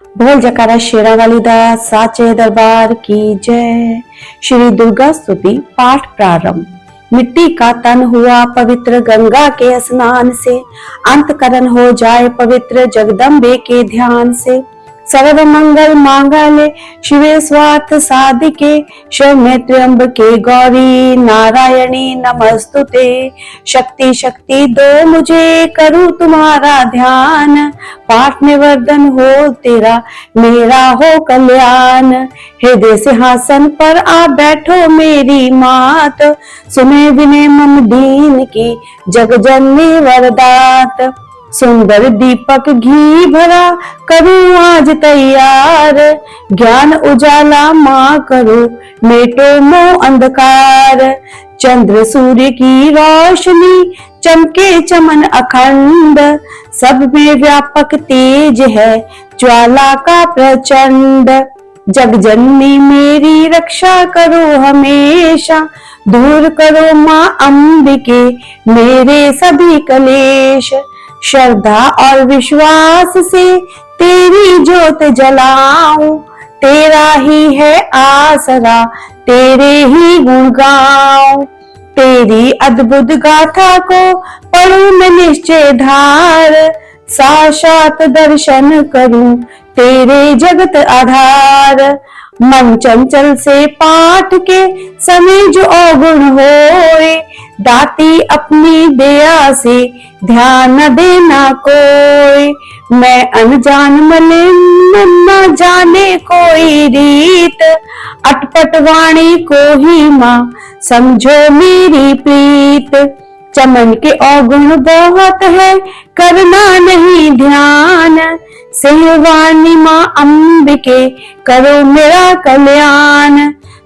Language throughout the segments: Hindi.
बोल जकारा शेरा वाली दा साचे दरबार की जय। श्री दुर्गा स्तुति पाठ प्रारंभ। मिट्टी का तन हुआ पवित्र गंगा के स्नान से, अंतकरण हो जाए पवित्र जगदम्बे के ध्यान से। सर्व मंगल मांगल्ये शिवे स्वार्थ साधिके, शरण्ये त्र्यंबके गौरी नारायणी नमस्तुते। शक्ति शक्ति दो मुझे करूं तुम्हारा ध्यान, पाठ में वर्धन हो तेरा मेरा हो कल्याण। हृदय सिंहासन पर आ बैठो मेरी मात, सुने विनय मम दीन की जग जननी वरदात। सुंदर दीपक घी भरा करूं आज तैयार, ज्ञान उजाला मां करो मेटो मोह अंधकार। चंद्र सूर्य की रोशनी चमके चमन अखंड, सब में व्यापक तेज है ज्वाला का प्रचंड। जग जननी मेरी रक्षा करो हमेशा, दूर करो मां अंबिके मेरे सभी कलेश। श्रद्धा और विश्वास से तेरी ज्योत जलाऊं, तेरा ही है आसरा तेरे ही गुण गाऊं। तेरी अद्भुत गाथा को पढ़ूं मैं निश्चय धार, साक्षात दर्शन करूं तेरे जगत आधार। मन चंचल से पाठ के समय जो अवगुण होए, दाती अपनी दया से ध्यान देना कोई। मैं अनजान मलिन न जाने कोई रीत, अटपट वाणी को ही मां समझो मेरी प्रीत। चमन के अवगुण बहुत है करना नहीं ध्यान, सिंहवाणी मां अंबिके करो मेरा कल्याण।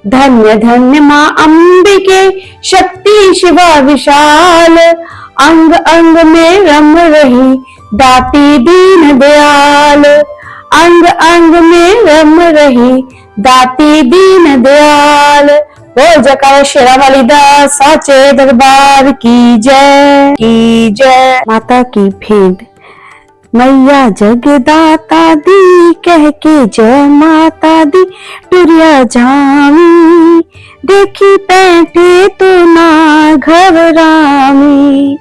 धन्य धन्य मां अंबिके शक्ति शिवा विशाल, अंग अंग में रम रही दाती दीन दयाल। अंग अंग में रम रही दाती दीन दयाल। बोल जकारा शेरा वाली दा साचे दरबार की जय। माता की भेंट। मैया जगदाता दी कह के जय माता दी टुरिया जामी, देखी बैठे तो ना घबरामी।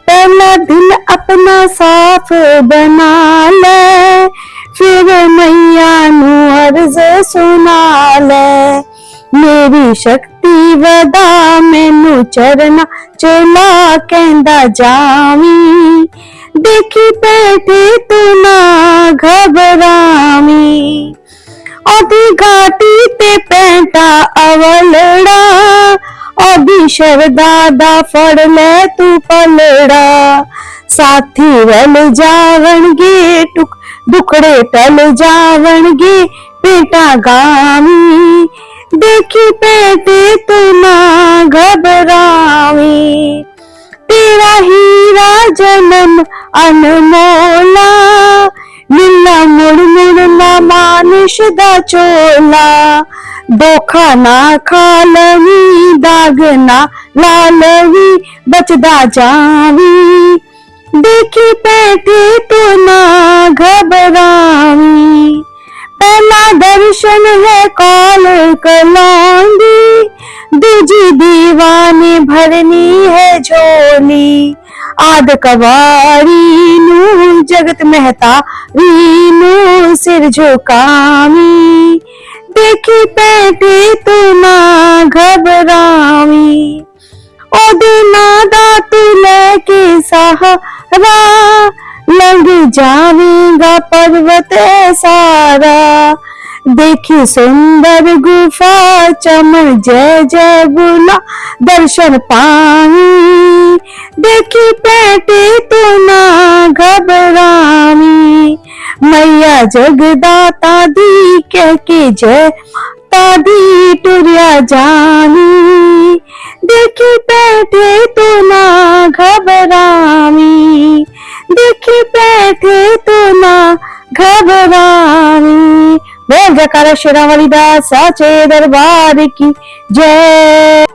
पहला दिल अपना साफ बना ले, फिर मैया नू अर्ज सुना ले। मेरी शक्ति वदा मैनू चरना चोला कहंदा जावी, देखी बैठे तू ना घबरावी। ओदी घाटी ते पैंटा अवलड़ा, ओदी शरदा दा फड़ ले तू पलड़ा। साथी रल जावणगे दुखड़े टल जावणगे बेटा गावी, देखी बैठे तू ना घबरावी। तेरा हीरा जन्म अनमोला, मिलना मुड़ मुड़ ना मानुष दा चोला। धोखा ना खा लवी दाग ना लालवी बचदा जावी, देखी बैठे तो ना घबरावी। पहला दर्शन है कौल कलौंदी, दूजी दीवाने भरनी है झोली। आद कवारी नू जगत महता रीनू सिर झुकावी, देखी बैठे तो ना घबरावी। ओदे नादा तू लेके सहारा, लंघ जावेगा पर्वत सारा। देखी सुंदर गुफा चमन जय जय बुला दर्शन पाई, देखी बैठे तो ना घबरावी। मैया जगदाता दी कह के जय तादी टुरिया जानी, देखी बैठे तो ना घबरावी। देखी बैठे तो ना घबरावी। बोल जकारा शेरा वाली दा साचे दरबार की जय।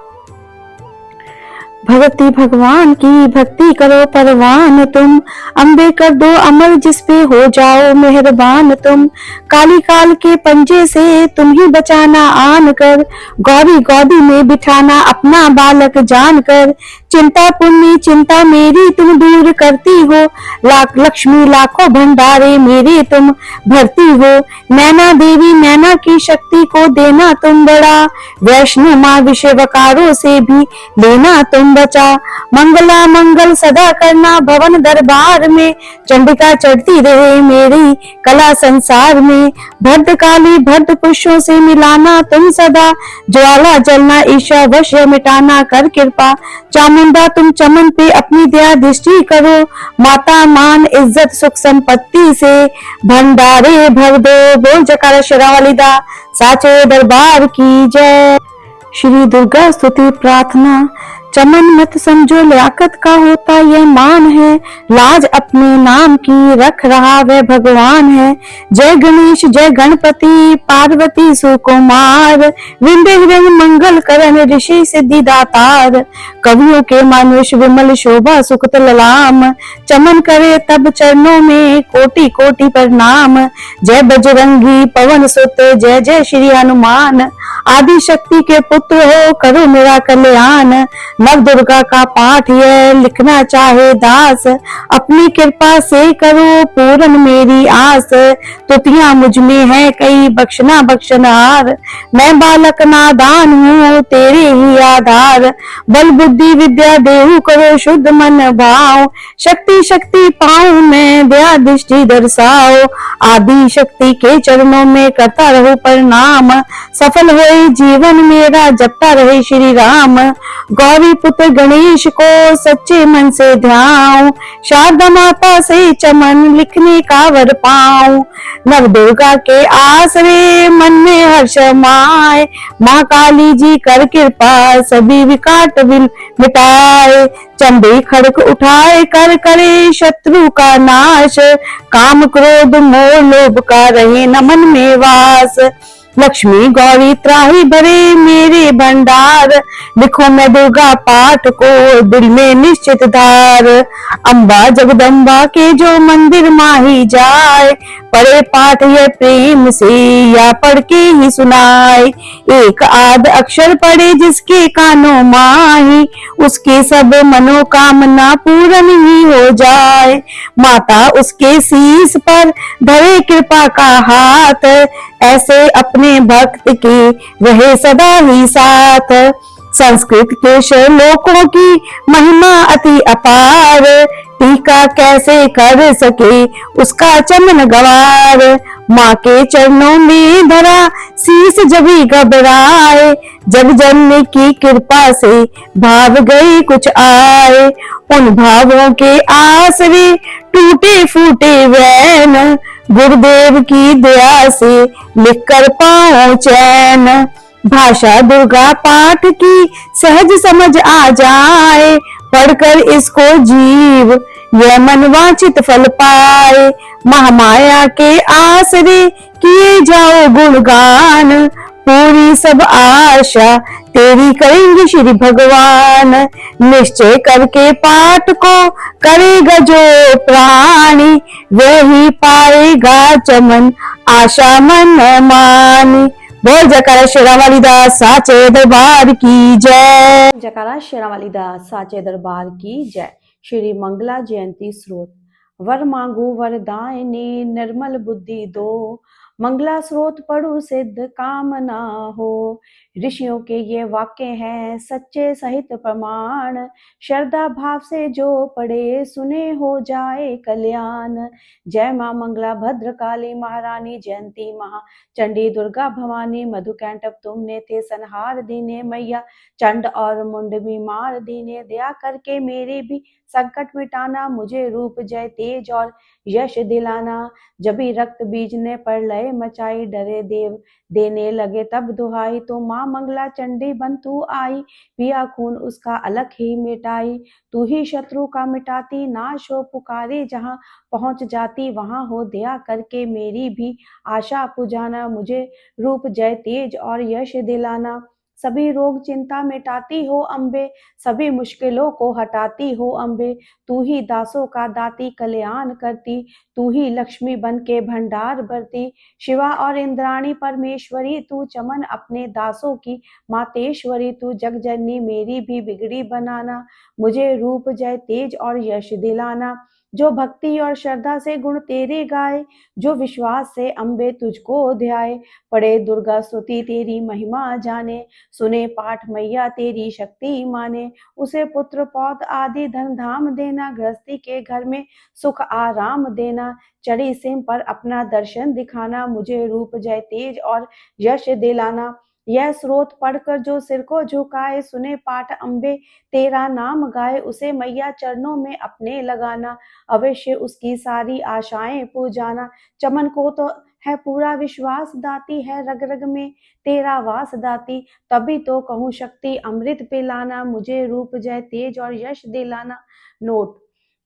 भगति भगवान की भक्ति करो परवान तुम, अम्बे कर दो अमर जिस पे हो जाओ मेहरबान तुम। काली काल के पंजे से तुम ही बचाना आन कर, गौरी गोदी में बिठाना अपना बालक जान कर। चिंता पुण्य चिंता मेरी तुम दूर करती हो, लाख लक्ष्मी लाखों भंडारे मेरे तुम भरती हो। नैना देवी नैना की शक्ति को देना तुम बड़ा, वैष्णो माँ विषयवकारों से भी लेना तुम बचा। मंगला मंगल सदा करना भवन दरबार में, चंडिका चढ़ती रहे मेरी कला संसार में। भद्रकाली भद्र पुरुषों से मिलाना तुम सदा, ज्वाला जलना ईशावश्य मिटाना कर कृपा। चामुंडा तुम चमन पे अपनी दया दृष्टि करो, माता मान इज्जत सुख संपत्ति से भंडारे भर दो। बोल जयकारा शेरावाली दा साचे दरबार की जय। श्री दुर्गा स्तुति प्रार्थना। चमन मत समझो लियाकत का होता यह मान है, लाज अपने नाम की रख रहा वह भगवान है। जय गणेश जय गणपति पार्वती सुकुमार, विंध्य हिरण्य मंगल करण ऋषि सिद्धि दातार। कवियों के मानुष विमल शोभा सुखत ललाम, चमन करे तब चरणों में कोटि कोटि प्रणाम। जय बजरंगी पवन सुत जय जय श्री हनुमान, आदि शक्ति के पुत्र हो करो मेरा कल्याण। नव दुर्गा का पाठ यह लिखना चाहे दास, अपनी कृपा से करो पूर्ण मेरी आस। तुतियां मुझ में है कई बख्शना बख्शनहार, मैं बालक नादान हूँ तेरे ही आधार। बल बुद्धि विद्या देहु करो शुद्ध मन भाव, शक्ति शक्ति पाऊं मैं दया दृष्टि दर्शाओ। आदि शक्ति के चरणों में करता रहो प्रणाम, सफल होए जीवन मेरा जपता रहे श्री राम। गौरी पुत्र गणेश को सच्चे मन से ध्याऊं, शारदा माता से चमन लिखने का वर पाऊं। नव दुर्गा के आसरे मन में हर्ष माए, माँ काली जी कर कृपा सभी विकाट विल मिटाए। चंडी खड़क उठाए कर करे शत्रु का नाश, काम क्रोध मोह लोभ का रहे न मन में वास। लक्ष्मी गौरी त्राही भरे मेरे भंडार, लिखो मैं दुर्गा पाठ को दिल में निश्चित धार। अम्बा जगदम्बा के जो मंदिर माही जाए, पढ़े पाठ यह प्रेम से या पढ़ के ही सुनाए। एक आध अक्षर पढ़े जिसके कानों माही, उसके सब मनोकामना पूर्ण ही हो जाए। माता उसके शीश पर धरे कृपा का हाथ, ऐसे अपने भक्त के रहे सदा ही साथ। संस्कृत के श्लोकों की महिमा अति अपार, टीका कैसे कर सके उसका चमन गवार। माँ के चरणों में धरा शीस जभी घबराए, जग जननी की कृपा से भाव गई कुछ आए। उन भावों के आसरे टूटे फूटे वैन, गुरुदेव की दया से लिख कर पाओ चैन। भाषा दुर्गा पाठ की सहज समझ आ जाए, पढ़कर इसको जीव यह मनवांचित फल पाए। महामाया के आसरे किए जाओ गुणगान, पूरी सब आशा तेरी करेंगे श्री भगवान। निश्चय करके पाठ को करेगा जो प्राणी, वही पाएगा चमन आशा मन मानी। बोल जयकारा शेरावाली दा साचे दरबार की जय। जयकारा शेरावाली दा साचे दरबार की जय। श्री मंगला जयंती स्रोत। वर मांगो वरदायिनी निर्मल बुद्धि दो, मंगला स्रोत पढ़ो सिद्ध काम ना हो। ऋषियों के ये वाक्य हैं सच्चे सहित प्रमाण, श्रद्धा भाव से जो पढ़े सुने हो जाए कल्याण। जय मां मंगला भद्र काली महारानी जयंती महा चंडी दुर्गा भवानी, मधुकैंटभ तुमने थे संहार दीने मैया, चंड और मुंड भी मार दीने। दया करके मेरे भी संकट मिटाना, मुझे रूप जय तेज और यश दिलाना। जबी रक्त बीज ने प्रलय मचाई, डरे देव देने लगे तब दुहाई। तो माँ मंगला चंडी बन तू आई, पिया खून उसका अलख ही मिटाई। तू ही शत्रु का मिटाती, नाश हो पुकारे जहाँ पहुँच जाती वहां हो। दया करके मेरी भी आशा पुजाना, मुझे रूप जय तेज और यश दिलाना। सभी रोग चिंता मिटाती हो अम्बे, सभी मुश्किलों को हटाती हो अम्बे। तू ही दासों का दाती कल्याण करती, तू ही लक्ष्मी बन के भंडार भरती। शिवा और इंद्राणी परमेश्वरी तू, चमन अपने दासों की मातेश्वरी तू। जग जननी मेरी भी बिगड़ी बनाना, मुझे रूप जय तेज और यश दिलाना। जो भक्ति और श्रद्धा से गुण तेरे गाए, जो विश्वास से अम्बे तुझको ध्याए। पढ़े दुर्गा स्तुति तेरी महिमा जाने, सुने पाठ मैया तेरी शक्ति माने। उसे पुत्र पौत्र आदि धन धाम देना, गृहस्थी के घर में सुख आराम देना। चढ़ी सिंह पर अपना दर्शन दिखाना, मुझे रूप जय तेज और यश दिलाना। यह स्रोत पढ़कर जो सिर को झुकाए, सुने पाठ अम्बे तेरा नाम गाए। उसे मैया चरणों में अपने लगाना, अवश्य उसकी सारी आशाएं पूजाना। चमन को तो है पूरा विश्वास, दाती है रग रग में तेरा वास दाती। तभी तो कहूँ शक्ति अमृत पिलाना, मुझे रूप जय तेज और यश दिलाना। नोट: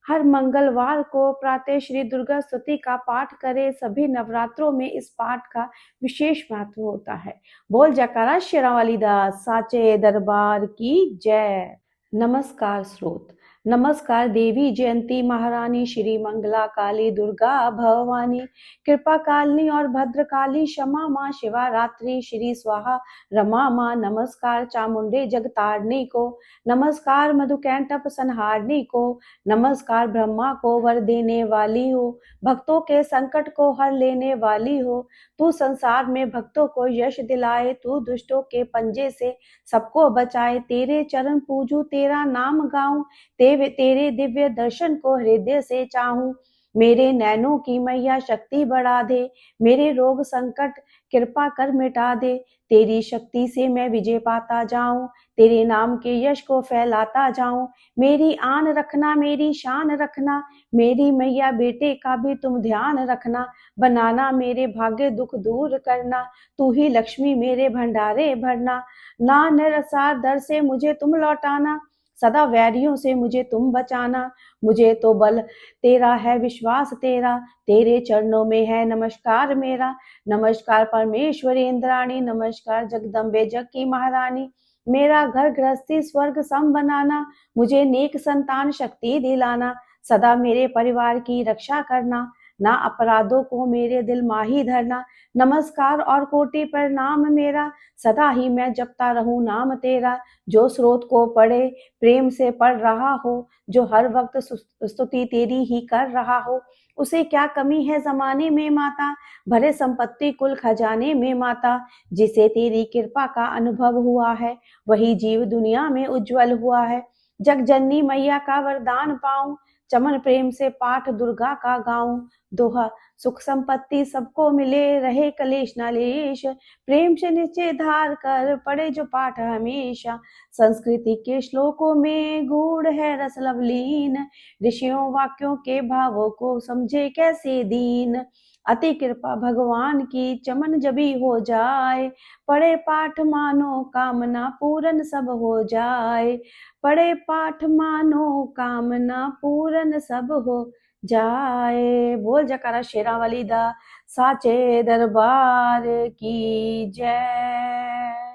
हर मंगलवार को प्रातः श्री दुर्गा स्तुति का पाठ करें। सभी नवरात्रों में इस पाठ का विशेष महत्व होता है। बोल जयकारा शेरावाली दास साचे दरबार की जय। नमस्कार स्रोत: नमस्कार देवी जयंती महारानी, श्री मंगला काली दुर्गा भवानी, कृपा कालिनी और भद्रकाली क्षमा माँ, शिवा रात्रि श्री स्वाहा रमा माँ। नमस्कार चामुंडे जगतारणी को, नमस्कार मधुकैंटप संहारणी को, नमस्कार ब्रह्मा को वर देने वाली हो, भक्तों के संकट को हर लेने वाली हो। तू संसार में भक्तों को यश दिलाए, तू दुष्टों के पंजे से सबको बचाए। तेरे चरण पूजू तेरा नाम गाऊं, तेरे दिव्य दर्शन को हृदय से चाहूं। मेरे नैनों की मैया शक्ति बढ़ा दे, मेरे रोग संकट कृपा कर मिटा दे। तेरी शक्ति से मैं विजय पाता जाऊं, तेरे नाम के यश को फैलाता जाऊं। मेरी आन रखना, मेरी शान रखना, मेरी मैया बेटे का भी तुम ध्यान रखना। बनाना मेरे भाग्य दुख दूर करना, तू ही लक्ष्मी मेरे भंडारे भरना। ना निरसार दर से मुझे तुम लौटाना, सदा वैरियों से मुझे तुम बचाना। मुझे तो बल तेरा है, विश्वास तेरा, तेरे चरणों में है नमस्कार मेरा। नमस्कार परमेश्वरी इंद्राणी, नमस्कार जगदम्बे जग की महारानी। मेरा घर गृहस्थी स्वर्ग सम बनाना, मुझे नेक संतान शक्ति दिलाना। सदा मेरे परिवार की रक्षा करना, ना अपराधों को मेरे दिल माही धरना। नमस्कार और कोटि प्रणाम मेरा, सदा ही मैं जपता रहूं नाम तेरा। जो स्रोत को पढ़े प्रेम से पढ़ रहा हो, जो हर वक्त स्तुति तेरी ही कर रहा हो, उसे क्या कमी है जमाने में माता, भरे संपत्ति कुल खजाने में माता। जिसे तेरी कृपा का अनुभव हुआ है, वही जीव दुनिया में उज्जवल हुआ है। जग जननी मैया का वरदान पाऊं, चमन प्रेम से पाठ दुर्गा का गाऊं। दोहा: सुख संपत्ति सबको मिले, रहे कलेश नलेश, प्रेम से नीचे धार कर पढ़े जो पाठ हमेशा। संस्कृति के श्लोकों में गूढ़ है रस लवलीन, ऋषियों वाक्यों के भावों को समझे कैसे दीन। अति कृपा भगवान की चमन जबी हो जाए, पढ़े पाठ मानो कामना पूरन सब हो जाए। पढ़े पाठ मानो कामना पूरन सब हो जाए। बोल जयकारा शेरावाली दा साचे दरबार की जय।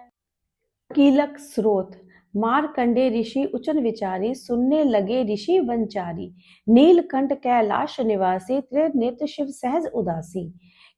कीलक स्रोत: मारकंडे ऋषि उचन विचारी, सुनने लगे ऋषि वंचारी। नीलकंठ कैलाश निवासी, त्रिनेत्र शिव सहज उदासी।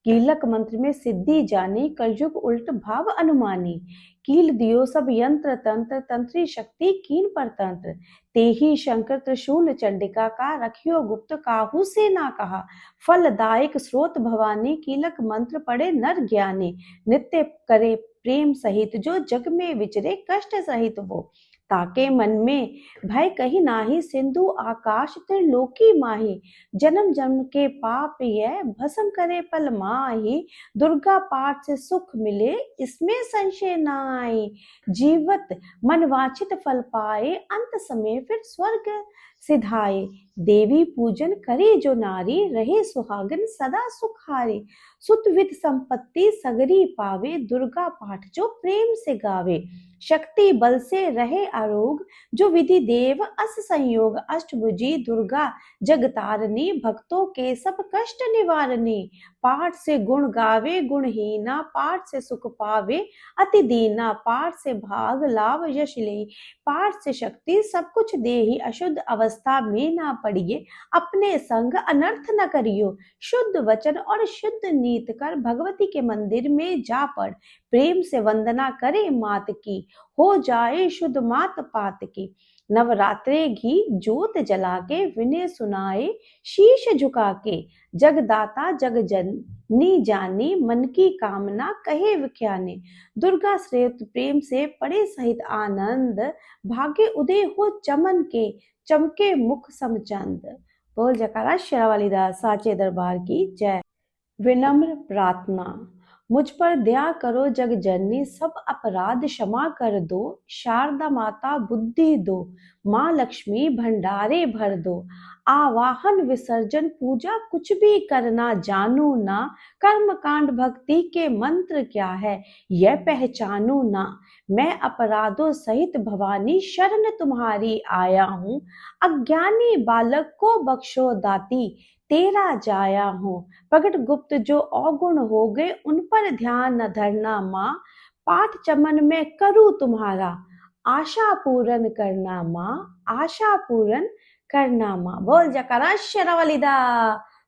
कीलक मंत्र में सिद्धि जानी, कलयुग उल्ट भाव अनुमानी। कील दियो सब यंत्र तंत्र, तंत्री शक्ति कीन पर तंत्र। तेहि शंकर त्रिशूल चंडिका का, रखियो गुप्त काहू से ना कहा। फलदायक स्रोत भवानी, कीलक मंत्र पढ़े नर ज्ञानी। नित्य करे प्रेम सहित जो, जग में विचरे कष्ट सहित वो। ताके मन में भय कहीं नाही, सिंधु आकाश त्रिलोकी माही। जन्म जन्म के पाप यह भस्म करे पल माही। दुर्गा पाठ से सुख मिले इसमें संशय नाई। जीवत मन वांछित फल पाए, अंत समय फिर स्वर्ग सिधाए। देवी पूजन करे जो नारी, रहे सुहागन सदा सुखारी। सुत विद संपत्ति सगरी पावे, दुर्गा पाठ जो प्रेम से गावे। शक्ति बल से रहे आरोग, जो विधि देव अस संयोग। अष्टभुजी दुर्गा जगतारनी, भक्तों के सब कष्ट निवारनी। पाठ से गुण गावे गुणहीना, पाठ से सुख पावे अति दीना, पाठ से भाग लाभ यश ले, पाठ से शक्ति सब कुछ दे ही, अशुद्ध अवस्था में ना पड़िए, अपने संग अनर्थ न करियो, शुद्ध वचन और शुद्ध नीत कर भगवती के मंदिर में जा पड़, प्रेम से वंदना करे मात की, हो जाए शुद्ध मात पात की, नवरात्रे घी जोत जला के विनय सुनाए शीश झुका के, जगदाता जग जननी जानी, मन की कामना कहे विख्याने, दुर्गा श्रेष्ठ प्रेम से पड़े सहित आनंद, भाग्य उदय हो चमन के, चमके मुख समचंद। बोल जयकारा शेरावाली दास साचे दरबार की जय। विनम्र प्रार्थना। मुझ पर दया करो जग जननी, सब अपराध क्षमा कर दो, शारदा माता बुद्धि दो, माँ लक्ष्मी भंडारे भर दो, आवाहन विसर्जन पूजा कुछ भी करना जानू ना, कर्म कांड भक्ति के मंत्र क्या है यह पहचानू ना, मैं अपराधों सहित भवानी शरण तुम्हारी आया हूँ, अज्ञानी बालक को बख्शो दाती तेरा जाया हूँ, प्रगट गुप्त जो अवगुण हो गए उन पर ध्यान न धरना माँ, पाठ चमन में करूँ तुम्हारा आशा पूर्ण करना माँ, आशा पूर्ण करना माँ। बोल जयकारा शेरावाली दा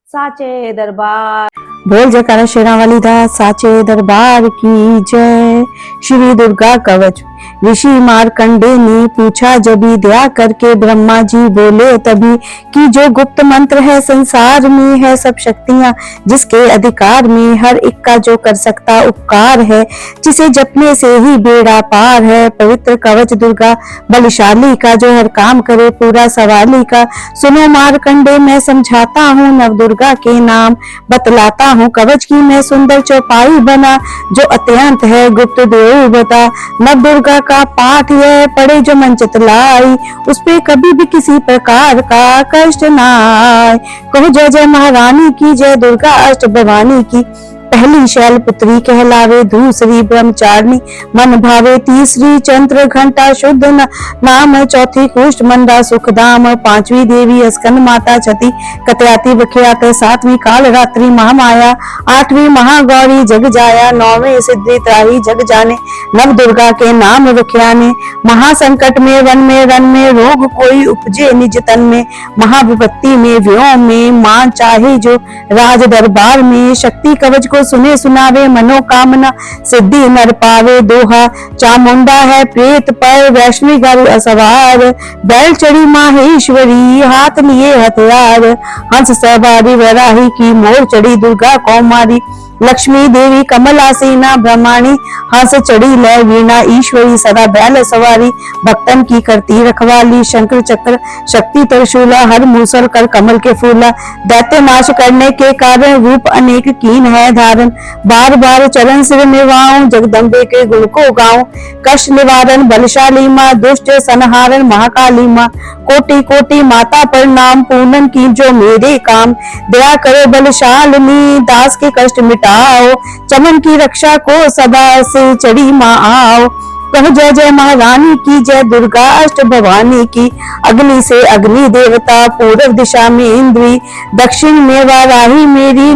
साचे दरबार। बोल जयकारा शेरावाली दा साचे दरबार की जय। श्री दुर्गा कवच। ऋषि मार्कंडे ने पूछा जबी, दया करके ब्रह्मा जी बोले तभी, कि जो गुप्त मंत्र है संसार में है सब शक्तियां जिसके अधिकार में, हर एक का जो कर सकता उपकार है, जिसे जपने से ही बेड़ा पार है, पवित्र कवच दुर्गा बलशाली का जो हर काम करे पूरा सवाली का, सुनो मार्कंडे मैं समझाता हूँ नव दुर्गा के नाम बतलाता हूँ, कवच की मैं सुंदर चौपाई बना जो अत्यंत है गुप्त देव बता, नव दुर्गा का पाठ यह पढ़े जो मन चितलाई, उस पे कभी भी किसी प्रकार का कष्ट ना आए, कहो जय जय महारानी की जय, दुर्गा अष्ट भवानी की, पहली शैलपुत्री कहलावे, दूसरी ब्रह्मचारिणी मन भावे, तीसरी चंद्र घंटा शुद्ध नाम, चौथी कुष्ठ मंदा सुखधाम, पांचवी देवी स्कंद माता छठी कत्याति विख्यात, सातवीं काल रात्रि महामाया, आठवीं महागौरी जग जाया, नौवीं सिद्धि त्राही जग जाने, नव दुर्गा के नाम विख्याने, महासंकट में वन में रन में, रोग कोई उपजे निज तन में, महाविपत्ति में व्योम में, मां चाहे जो राज दरबार में, शक्ति कवच को सुने सुनावे, मनोकामना सिद्धि नर पावे, दोहा चामुंडा है प्रेत पर वैष्णवी गरु असवार, बैल चढ़ी माहेश्वरी हाथ लिए हथियार, हंस सवारी वराही की मोर चढ़ी दुर्गा कौमारी, लक्ष्मी देवी कमलासीना ब्रह्माणी हंस चढ़ी लय वीणा, ईश्वरी सदा बैल सवारी भक्तन की करती रखवाली, शंकर चक्र शक्ति त्रिशूला हर मूसल कर कमल के फूला, दैत्य नाश करने के कारण रूप अनेक कीन है धारण, बार बार चरण सिर निभाऊं जगदम्बे के गुण को गाऊं, कष्ट निवारण बलशाली माँ दुष्ट संहारण महाकाली माँ, कोटि कोटि माता प्रणाम पूनम की जो मेरे काम, दया करो बलशालिनी दास के कष्ट मिटाओ, चमन की रक्षा को सदा से चढ़ी माँ आओ, कहो जय जय महारानी की जय, दुर्गा अष्ट भवानी की, अग्नि से अग्नि देवता, पूर्व दिशा में इंद्री, दक्षिण में वाराही मेरी,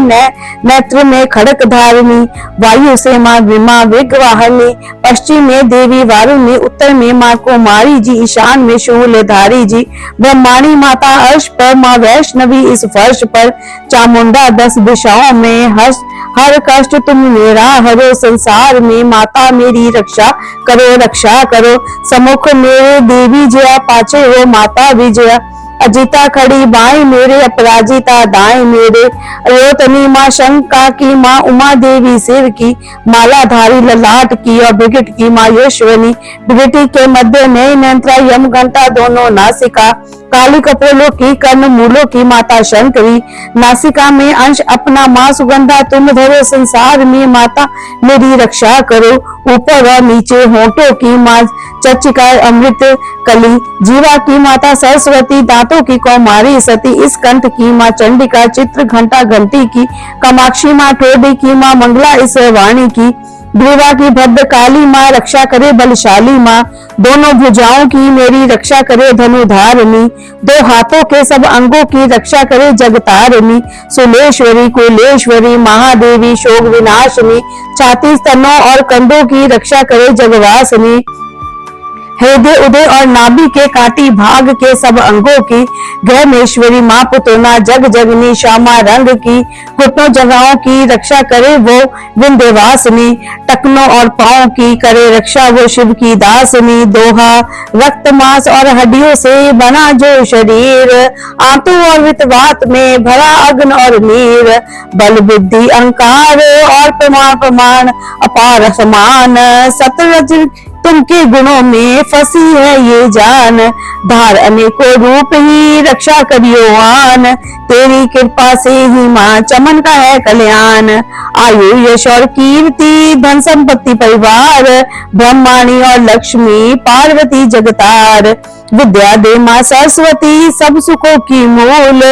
नेत्र में खड़क धारिणी, वायु से माँ विमा विग्वाहनी, पश्चिम में देवी वारुणी, उत्तर में माँ कुमारी जी, ईशान में शूलधारी जी, ब्रह्माणी माता अर्श पर, माँ वैष्णवी इस फर्श पर, चामुंडा 10 दिशाओं में, हर कष्ट तुम मेरा हरो, संसार में माता मेरी रक्षा करो, सम्मुख मेरे देवी जया, पाछे हो माता विजया, अजिता खड़ी बाएं मेरे, अपराजिता दाएं मेरे, अयोतनी माँ शंका की माँ, उमा देवी सिर की, मालाधारी ललाट की, और ब्रिगिट की माँ यशवनी, ब्रिगिटी के मध्य नय नंत्रा यम घंटा दोनों नासिका, काली कपोलों की कर्ण मूलों की माता शंकरी, नासिका में अंश अपना माँ सुगंधा तुम धरो, संसार में माता मेरी रक्षा करो, ऊपर और नीचे होठों की माँ चच्चिका अमृत कली, जीवा की माता सरस्वती, दांतों की कौमारी सती, इस कंठ की माँ चंडिका, चित्र घंटा घंटी की, कामाक्षी माँ ठोडी की माँ, मंगला इस वाणी की, ग्रीवा की भद्र काली माँ रक्षा करे बलशाली माँ, दोनों भुजाओं की मेरी रक्षा करे धनुधारिणी, दो हाथों के सब अंगों की रक्षा करे जगतारिणी, सुलेश्वरी कुलेश्वरी महादेवी शोक विनाशिनी, छाती स्तनों और कंधों की रक्षा करे जगवासिनी, हृदय उदय और नाभि के काटी भाग के सब अंगों की, ग्रहमेश्वरी माँ पुतोना जग जगनी श्यामा रंग की, घुटनों जगहों की रक्षा करे वो विंध्यवासिनी, टखनों और पांव की करे रक्षा वो शिव की दासिनी, दोहा रक्त मांस और हड्डियों से बना जो शरीर, आंतों और वितवात में भरा अग्न और नीर, बल बुद्धि अहंकार और प्रमाण प्रमाण अपार समान, सतरज तुमके गुणों में फंसी है ये जान, धार अनेकों रूप ही रक्षा करियो आन, तेरी कृपा से ही माँ चमन का है कल्याण, आयु यश और कीर्ति धन संपत्ति परिवार, ब्रह्माणी और लक्ष्मी पार्वती जगतार, विद्या दे माँ सरस्वती सब सुखों की मूल,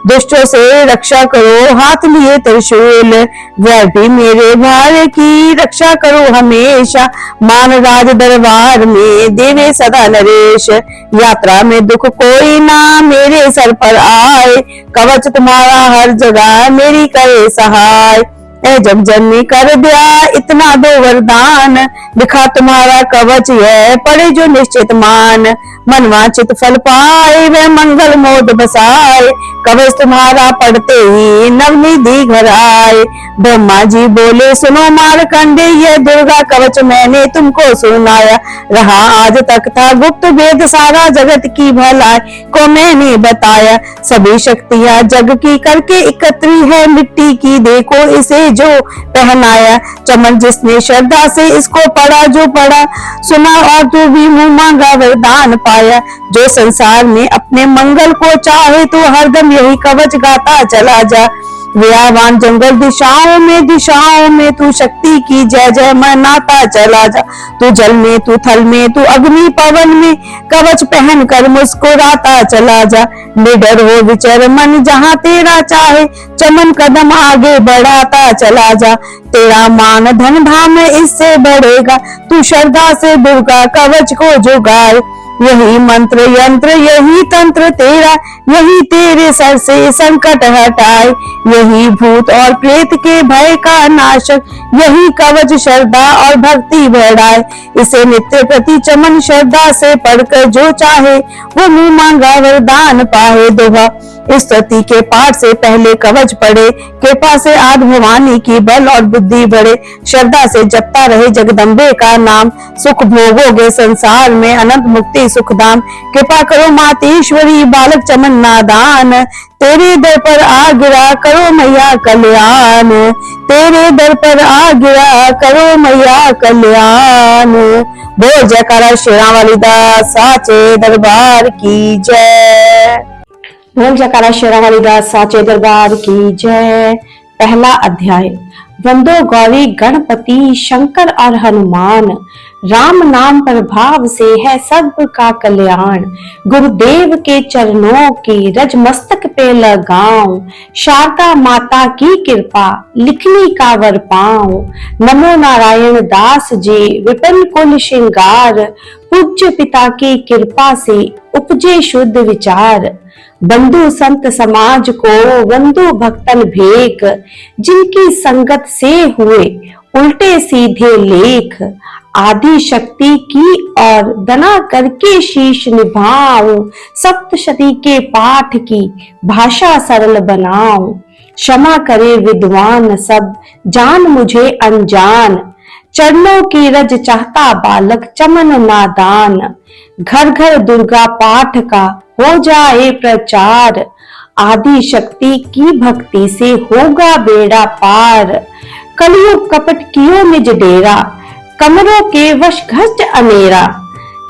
दुष्टों से रक्षा करो हाथ लिए त्रिशूल, वैभवी मेरे भार्य की रक्षा करो हमेशा, मान राज दरबार में देवे सदा नरेश, यात्रा में दुख कोई ना मेरे सर पर आए, कवच तुम्हारा हर जगह मेरी करे सहाय, जब जननी कर दिया इतना दो वरदान, लिखा तुम्हारा कवच है पड़े जो निश्चित मान, मनवांचित फल पाए वह मंगल मोद बसाए, कवच तुम्हारा पढ़ते ही नवनिधि घर आए, ब्रह्मा जी बोले सुनो मारकंडे ये दुर्गा कवच मैंने तुमको सुनाया, रहा आज तक था गुप्त वेद सारा जगत की भलाई को मैंने बताया, सभी शक्तियां जग की करके एकत्री है मिट्टी की देखो इसे जो पहनाया, चमन जिसने श्रद्धा से इसको पढ़ा जो पढ़ा सुना और तू भी मुंह मांगा वरदान पाया, जो संसार में अपने मंगल को चाहे तो हरदम यही कवच गाता चला जा, व्यावान जंगल दिशाओं में तू शक्ति की जय जय मनाता चला जा, तू जल में तू थल में तू अग्नि पवन में कवच पहन कर मुस्कुराता चला जा, निडर हो विचर मन जहाँ तेरा चाहे चमन कदम आगे बढ़ाता चला जा, तेरा मान धन धाम इससे बढ़ेगा, तू श्रद्धा से दुर्गा कवच को जुगाए, यही मंत्र यंत्र यही तंत्र तेरा यही तेरे सर से संकट हटाए, यही भूत और प्रेत के भय का नाशक यही कवच श्रद्धा और भक्ति बढ़ाए, इसे नित्य प्रति चमन श्रद्धा से पढ़कर जो चाहे वो मुंह मांगा वरदान पाए, दोहा इस स्तुति के पाठ से पहले कवच पढ़े, कृपा से आदि भवानी की बल और बुद्धि बढ़े, श्रद्धा से जपता रहे जगदम्बे का नाम, सुख भोगोगे संसार में अनंत मुक्ति सुखधाम, कृपा करो मातेश्वरी बालक चमन नादान, तेरे दर पर आ गिरा करो मैया कल्याण, तेरे दर पर आ गिरा करो मैया कल्याण, बोल जयकारा शेरां वाली दा साचे दरबार की जय। बोल जयकारा शेरां वाली दा साचे दरबार की जय। पहला अध्याय। वंदो गौरी गणपति शंकर और हनुमान, राम नाम प्रभाव से है सबका कल्याण, गुरुदेव के चरणों की रज मस्तक पे लगाऊं, शारदा माता की कृपा लिखनी का वर पाऊं, नमो नारायण दास जी विपिन कुल श्रृंगार, पूज्य पिता की कृपा से उपजे शुद्ध विचार, बंधु संत समाज को वंदो भक्तन भेक, जिनकी संगत से हुए उल्टे सीधे लेख, आदि शक्ति की और दना करके शीश निभाऊं, सप्तशती के पाठ की भाषा सरल बनाऊं, क्षमा करे विद्वान सब जान मुझे अनजान, चरणों की रज चाहता बालक चमन नादान, घर घर दुर्गा पाठ का हो जाए प्रचार, आदि शक्ति की भक्ति से होगा बेड़ा पार, कलयुग कपट कियो निज डेरा, कमरों के वश घस्ट अनेरा,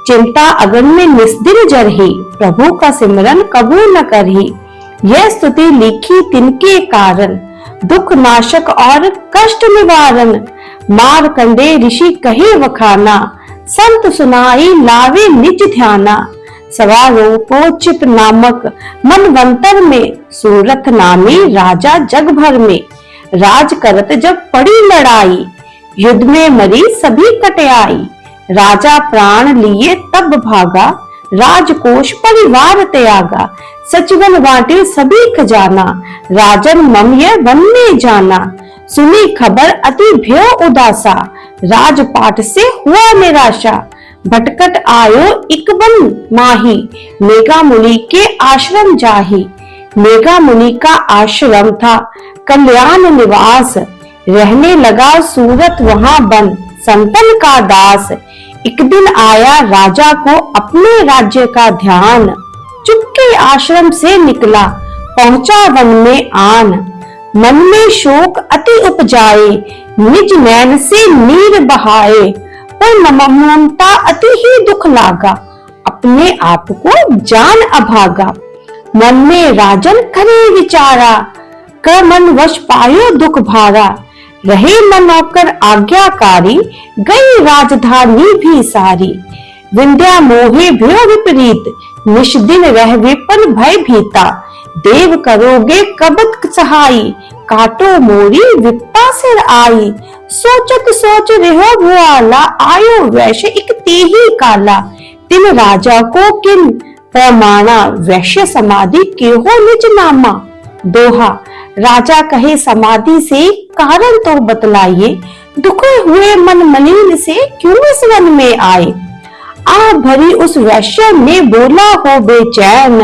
चिंता अगन में निस्दिन जरही, प्रभु का सिमरन कबू न करही, यह स्तुति लिखी तिनके कारण, दुख नाशक और कष्ट निवारण, मारकंडे ऋषि कहे वखाना, संत सुनाई लावे निज ध्याना, सवारों को चित नामक मनवंतर में, सूरत नामी राजा जग भर में, राज करत जब पड़ी लड़ाई, युद्ध में मरी सभी कटयाई, राजा प्राण लिए तब भागा, राजकोष परिवार त्यागा, सचिवन बांटे सभी खजाना, राजन मम्य वन में जाना, सुनी खबर अति भय उदासा, राजपाट से हुआ निराशा, भटकट आयो इक वन माही, मेघा मुनि के आश्रम जाही। मेघा मुनि का आश्रम था कल्याण निवास, रहने लगा सूरत वहां बन, संतन का दास। एक दिन आया राजा को अपने राज्य का ध्यान, चुपके आश्रम से निकला पहुंचा वन में आन। मन में शोक अति उपजाए, निज नैन से नीर बहाए, पर ममता अति ही दुख लागा, अपने आप को जान अभागा। मन में राजन करे विचारा, कर मन वश पायो दुख भारा, रहे मन होकर आज्ञाकारी, गई राजधानी भी सारी। विंध्या मोहे भयो विपरीत, निश दिन रह विपन भय भीता, देव करोगे कबत सहाई, काटो मोरी विपता सिर आई। सोचत सोच रहो भुआला, आयो वैश्य एक तेही काला, तिन राजा को किन प्रमाणा, वैश्य समाधि केहो निज नामा। दोहा, राजा कहे समाधि से कारण तो बतलाइए, दुखे हुए मन मलिन से क्यों इस वन में आए। आ भरी उस वैश्य ने बोला हो बेचैन,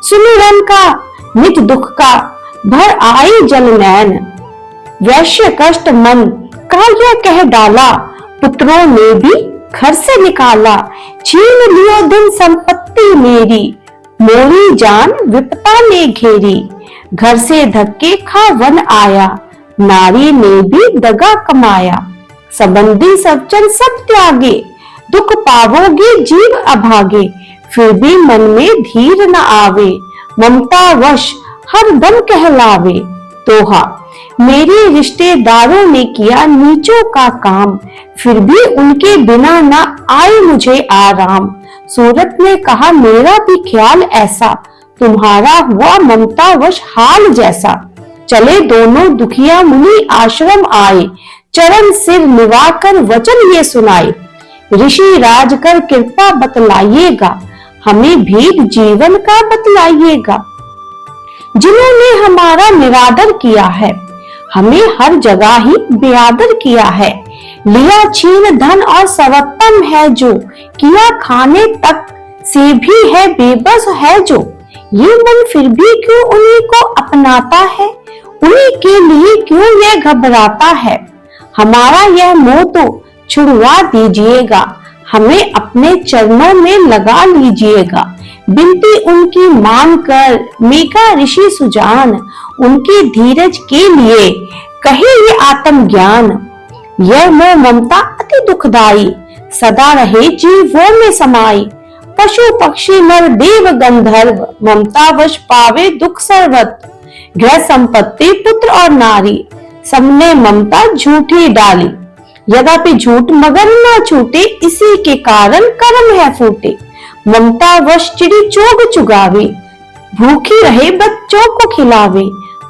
सुमिरन का निज दुख का भर आई जल नैन। वैश्य कष्ट मन का यह कह डाला, पुत्रों ने भी घर से निकाला, छीन लियो धन संपत्ति मेरी, मोरी जान विपता ने घेरी। घर से धक्के खा वन आया, नारी ने भी दगा कमाया। संबंधी सज्जन सब त्यागे, दुख पावोगे जीव अभागे, फिर भी मन में धीर न आवे, ममता वश हर दम कहलावे। दोहा, मेरे रिश्तेदारों ने किया नीचों का काम, फिर भी उनके बिना न आए मुझे आराम। सूरत ने कहा मेरा भी ख्याल ऐसा, तुम्हारा हुआ ममता वश हाल जैसा। चले दोनों दुखिया मुनि आश्रम आए, चरण सिर निवाकर वचन ये सुनाए। ऋषि राज कर कृपा बतलाइएगा, हमें भीख जीवन का बतलाइएगा। जिन्होंने हमारा निरादर किया है, हमें हर जगह ही बेआदर किया है। लिया छीन धन और सर्वोत्तम है जो, किया खाने तक से भी है बेबस है जो। ये मन फिर भी क्यों उन्हीं को अपनाता है, उन्हीं के लिए क्यों यह घबराता है। हमारा यह मोह तो छुड़वा दीजिएगा, हमें अपने चरणों में लगा लीजिएगा। बिनती उनकी मानकर मेघा ऋषि सुजान, उनकी धीरज के लिए कहे ये आत्मज्ञान। यह मोह ममता अति दुखदाई, सदा रहे जीवों में समाई। पशु पक्षी नर देव गंधर्व, ममता वश पावे दुख सर्वत। गृह संपत्ति पुत्र और नारी, सबने ममता झूठी डाली। यद्यपि झूठ मगर न छूटे, इसी के कारण कर्म है फूटे। ममता वश चिड़ी चोग चुगावे, भूखी रहे बच्चों को खिलावे।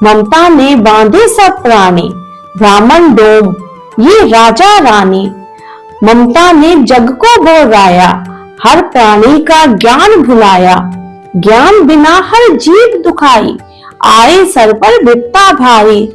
ममता ने बांधे सब प्राणी, ब्राह्मण डोम ये राजा रानी। ममता ने जग को बोराया, हर प्राणी का ज्ञान भुलाया। ज्ञान बिना हर जीव दुखाई, आए सर पर विपता भारी।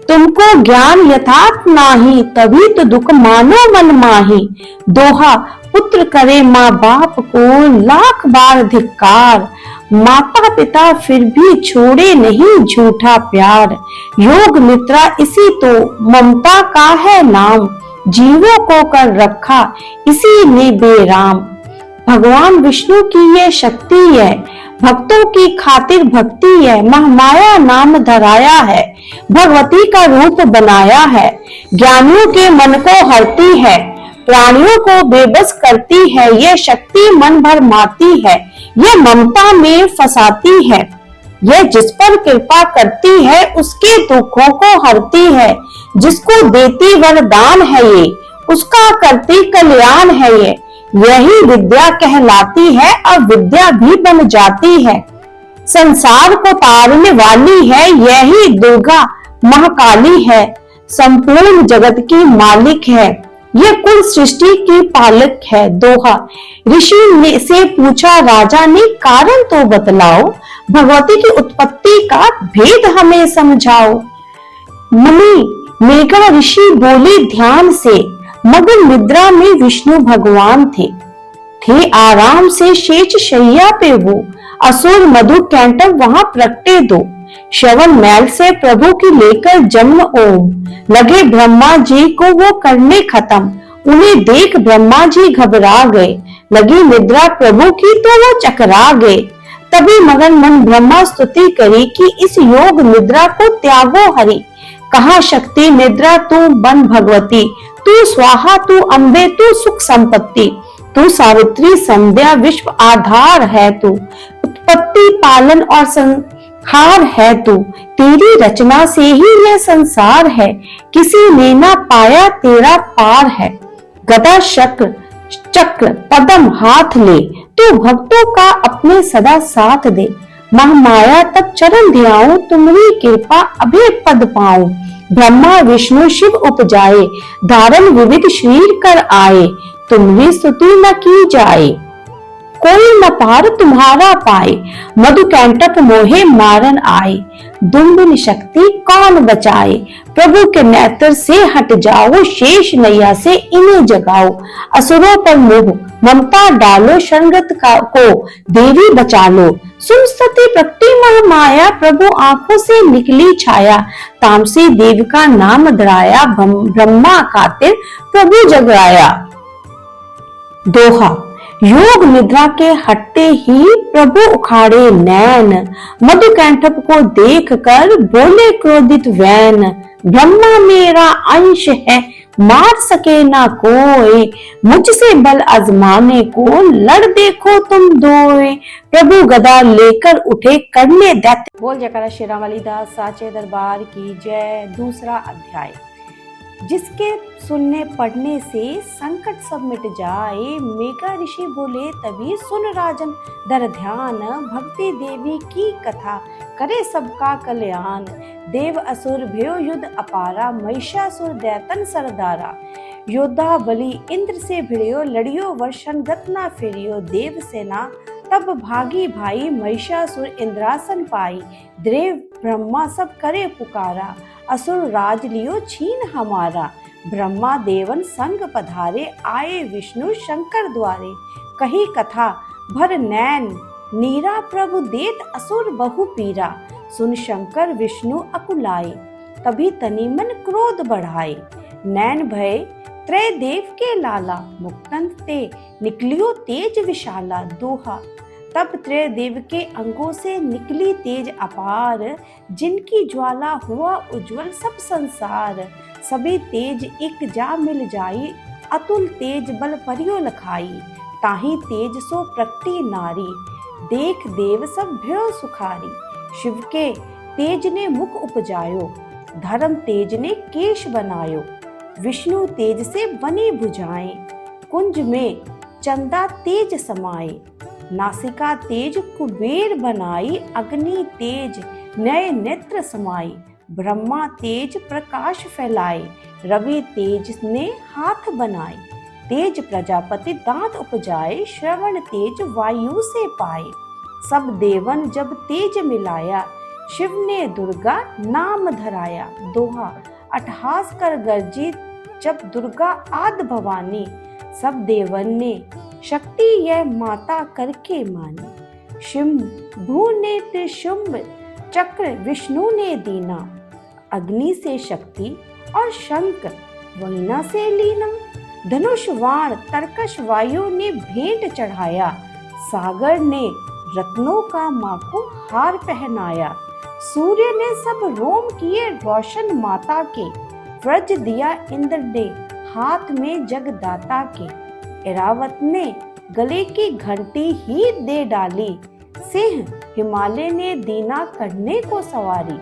तुमको ज्ञान यथार्थ नाही, तभी तो दुख मानो मन माही। दोहा, पुत्र करे माँ बाप को लाख बार धिक्कार, माता पिता फिर भी छोड़े नहीं झूठा प्यार। योग निद्रा इसी तो ममता का है नाम, जीवों को कर रखा इसी ने बेराम। भगवान विष्णु की ये शक्ति है, भक्तों की खातिर भक्ति है। महामाया नाम धराया है, भगवती का रूप बनाया है। ज्ञानियों के मन को हरती है, प्राणियों को बेबस करती है। यह शक्ति मन भर मारती है, यह ममता में फंसाती है। यह जिस पर कृपा करती है, उसके दुखों को हरती है। जिसको देती वरदान है ये, उसका करती कल्याण है ये। यही विद्या कहलाती है, अब विद्या भी बन जाती है। संसार को तारने वाली है, यही दुर्गा महाकाली है। संपूर्ण जगत की मालिक है, ये कुल सृष्टि की पालक है। दोहा। ऋषि ने से पूछा राजा ने, कारण तो बतलाओ, भगवती की उत्पत्ति का भेद हमें समझाओ। मुनि मेघा ऋषि बोले ध्यान से, मगन निद्रा में विष्णु भगवान थे आराम से शेष शैया पे वो, असुर मधु कैंटव वहां प्रगटे दो। श्रवण मैल से प्रभु की लेकर जन्म ओम, लगे ब्रह्मा जी को वो करने खत्म। उन्हें देख ब्रह्मा जी घबरा गए, लगी निद्रा प्रभु की तो वो चकरा गए। तभी मगन मन ब्रह्मा स्तुति करी कि इस योग निद्रा को त्यागो हरि। कहा शक्ति निद्रा तू बन भगवती, तू स्वाहा तू अम्बे तू सुख संपत्ति। तू सावित्री संध्या विश्व आधार है तू, उत्पत्ति पालन और संहार है तू। तेरी रचना से ही यह संसार है, किसी ने ना पाया तेरा पार है। गदा शक्र चक्र पदम हाथ ले, तू भक्तों का अपने सदा साथ दे। महामाया तब चरण ध्याऊं, तुम्हारी कृपा अभय पद पाऊं। ब्रह्मा विष्णु शिव उपजाए, धारण विविध शरीर कर आए। तुम्हारी स्तुति न की जाए, कोई न पार तुम्हारा पाए। मधु कैंटक मोहे मारन आए, दुंदुन शक्ति कौन बचाए। प्रभु के नेत्र से हट जाओ, शेष नैया से इन्हें जगाओ। असुरों पर मोह ममता डालो, शरणगत को देवी बचा लो। सुन स्तुति प्रकटी महामाया, प्रभु आंखों से निकली छाया। तामसी देव का नाम धराया, ब्रह्मा खातिर प्रभु जगाया। दोहा। योग निद्रा के हटते ही प्रभु उखाड़े नैन, मधु कैंटव को देख कर बोले क्रोधित वैन। ब्रह्मा मेरा अंश है, मार सके ना कोई, मुझसे बल आजमाने को लड़ देखो तुम दोए। प्रभु गदा लेकर उठे करने दैत्य। बोल जयकारा श्री राम वाली दास साचे दरबार की जय। दूसरा अध्याय। जिसके सुनने पढ़ने से संकट सब मिट जाए, मेघा ऋषि बोले तभी सुन राजन दर ध्यान। भक्ति देवी की कथा करे सबका कल्याण। देव असुर भयो युद्ध अपारा, महिषासुर दैतन सरदारा। योद्धा बलि इंद्र से भिड़ियो, लड़ियो वर्षन गत ना फिरियो। देव सेना तब भागी भाई, महिषासुर इंद्रासन पाई। देव ब्रह्मा सब करे पुकारा, असुर राज लियो छीन हमारा। ब्रह्मा देवन संग पधारे, आए विष्णु शंकर द्वारे। कही कथा भर नैन, नीरा प्रभु देत असुर बहु पीरा। सुन शंकर विष्णु अकुलाए, तभी तनि मन क्रोध बढ़ाए। नैन भय त्रय देव के लाला, मुक्तन ते निकलियो तेज विशाला। दोहा। तब त्रय देव के अंगों से निकली तेज अपार, जिनकी ज्वाला हुआ उज्जवल सब संसार। सभी तेज एक जा मिल जाई, अतुल तेज बल परियो लखाई। ताही तेज सो प्रकटी नारी, देख देव सब भयो सुखारी। शिव के तेज ने मुख उपजायो, धर्म तेज ने केश बनायो। विष्णु तेज से बनी भुजाएं, कुंज में चंदा तेज समाए। नासिका तेज कुबेर बनाई, अग्नि तेज नए नेत्र समाई। ब्रह्मा तेज प्रकाश फैलाए, रवि तेज ने हाथ बनाए। तेज प्रजापति दांत उपजाए, श्रवण तेज वायु से पाए। सब देवन जब तेज मिलाया, शिव ने दुर्गा नाम धराया। दोहा। अट्टहास कर गरजी जब दुर्गा आद भवानी, सब देवन ने शक्ति यह माता करके मानी। शंभु ने त्रिशुंभ चक्र विष्णु ने दीना, अग्नि से शक्ति और शंख वीणा से लीना। धनुष वाण तरकश वायु ने भेंट चढ़ाया, सागर ने रत्नों का मां को हार पहनाया। सूर्य ने सब रोम किए रोशन माता के, व्रज दिया इंद्र ने हाथ में जगदाता के। ऐरावत ने गले की घंटी ही दे डाली, सिंह हिमालय ने दीना करने को सवारी।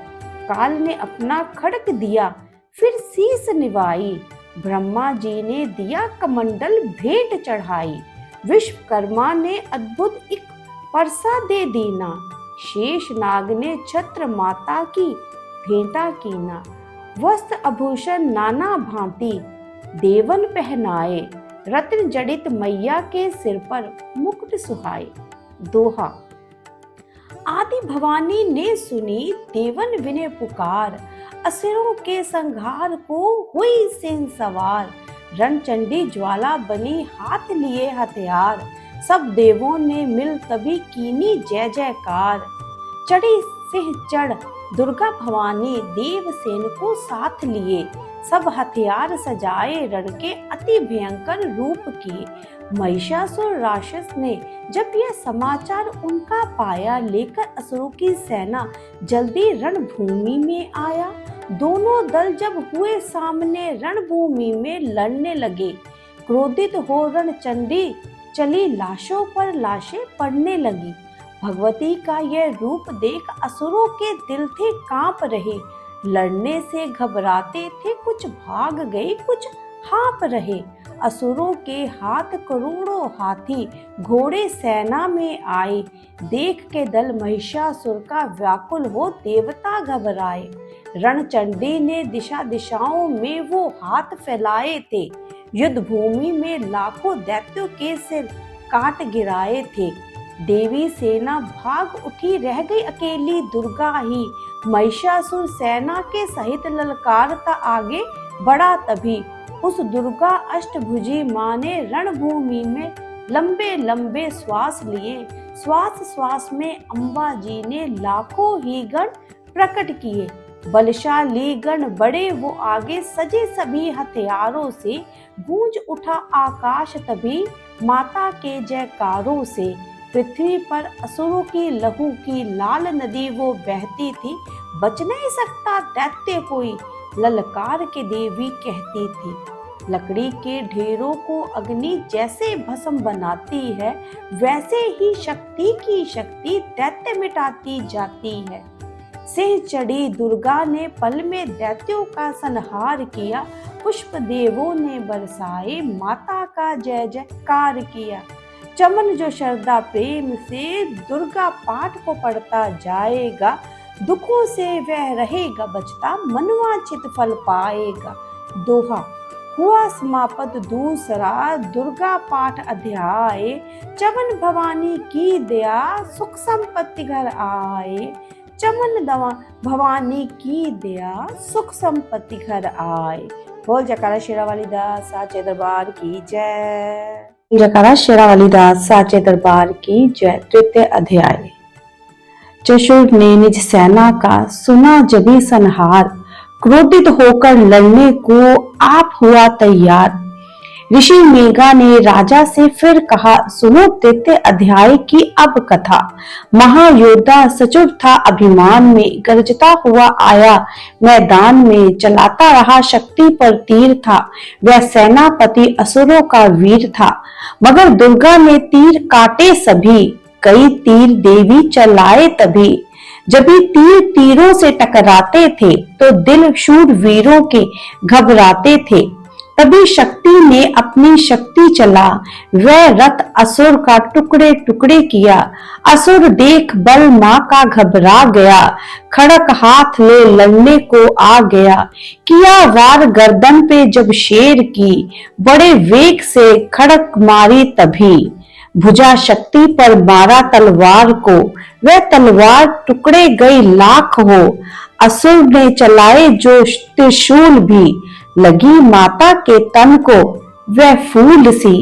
काल ने अपना खड़क दिया, फिर शीस निभाई। ब्रह्मा जी ने दिया कमंडल भेंट चढ़ाई। विश्वकर्मा ने अद्भुत एक परसा दे दीना, शेष नाग ने छत्र माता की भेंटा कीना। वस्त्र आभूषण नाना भांति देवन पहनाए, रत्न जड़ित मैया के सिर पर मुकुट सुहाए। दोहा। आदि भवानी ने सुनी देवन विनय पुकार, असुरों के संहार को हुई सिंह सवार। रणचंडी ज्वाला बनी हाथ लिए हथियार, सब देवों ने मिल तभी कीनी जय जयकार। चढ़ी सिंह चढ़ दुर्गा भवानी, देवसेन को साथ लिए, सब हथियार सजाए रण के अति भयंकर रूप किए। महिषासुर राक्षस ने जब यह समाचार उनका पाया, लेकर असुरों की सेना जल्दी रणभूमि में आया। दोनों दल जब हुए सामने रणभूमि में लड़ने लगे, क्रोधित हो रणचंडी चली, लाशों पर लाशें पड़ने लगी। भगवती का यह रूप देख असुरों के दिल थे कांप रहे, लड़ने से घबराते थे, कुछ भाग गए कुछ हाँप रहे। असुरों के हाथ करोड़ों हाथी घोड़े सेना में आए, देख के दल महिषासुर का व्याकुल हो देवता घबराए। रणचंडी ने दिशा दिशाओं में वो हाथ फैलाए थे, युद्ध भूमि में लाखों दैत्यों के सिर काट गिराए थे। देवी सेना भाग उठी, रह गई अकेली दुर्गा ही। महिषासुर सेना के सहित ललकारता आगे बढ़ा तभी, उस दुर्गा अष्टभुजी मां ने रणभूमि में लंबे लंबे श्वास लिए। श्वास श्वास में अम्बा जी ने लाखों ही गण प्रकट किए। बलशाली गण बड़े वो आगे सजे सभी हथियारों से, गूंज उठा आकाश तभी माता के जयकारों से। पृथ्वी पर असुरों की लहू की लाल नदी वो बहती थी, बच नहीं सकता दैत्य कोई, ललकार के देवी कहती थी। लकड़ी के ढेरों को अग्नि जैसे भस्म बनाती है, वैसे ही शक्ति की शक्ति दैत्य मिटाती जाती है। सिंह चढ़ी दुर्गा ने पल में दैत्यों का संहार किया, पुष्प देवों ने बरसाए, माता का जय जयकार किया। चमन जो श्रद्धा प्रेम से दुर्गा पाठ को पढ़ता जाएगा, दुखों से वह रहेगा बचता, मनवांछित फल पाएगा। दोहा। हुआ समाप्त दूसरा दुर्गा पाठ अध्याय, चमन भवानी की दया सुख संपत्ति घर आए। चमन भवानी की दया सुख संपत्ति घर आए। बोल जयकारा शेरावाली दास साचे दरबार की जय। जयकारा शेरावाली दास साचे दरबार की जय। तृतीय अध्याय। चशुर ने निज सेना का सुना जबी संहार, क्रोधित होकर लड़ने को आप हुआ तैयार। ऋषि मेघा ने राजा से फिर कहा, सुनो तृतीय अध्याय की अब कथा। महायोद्धा सचुर था अभिमान में, गरजता हुआ आया मैदान में, चलाता रहा शक्ति पर तीर था, वह सेनापति असुरों का वीर था। मगर दुर्गा ने तीर काटे सभी, कई तीर देवी चलाए तभी। जब भी तीर तीरों से टकराते थे तो दिल शूर वीरों के घबराते थे। तभी शक्ति ने अपनी शक्ति चला, वह रथ असुर का टुकड़े टुकड़े किया। असुर देख बल मां का घबरा गया, खड़क हाथ ले लड़ने को आ गया। किया वार गर्दन पे जब शेर की, बड़े वेग से खड़क मारी तभी। भुजा शक्ति पर मारा तलवार को, वह तलवार टुकड़े गई लाख हो। असुर ने चलाए जो त्रिशूल भी, लगी माता के तन को वह फूल सी।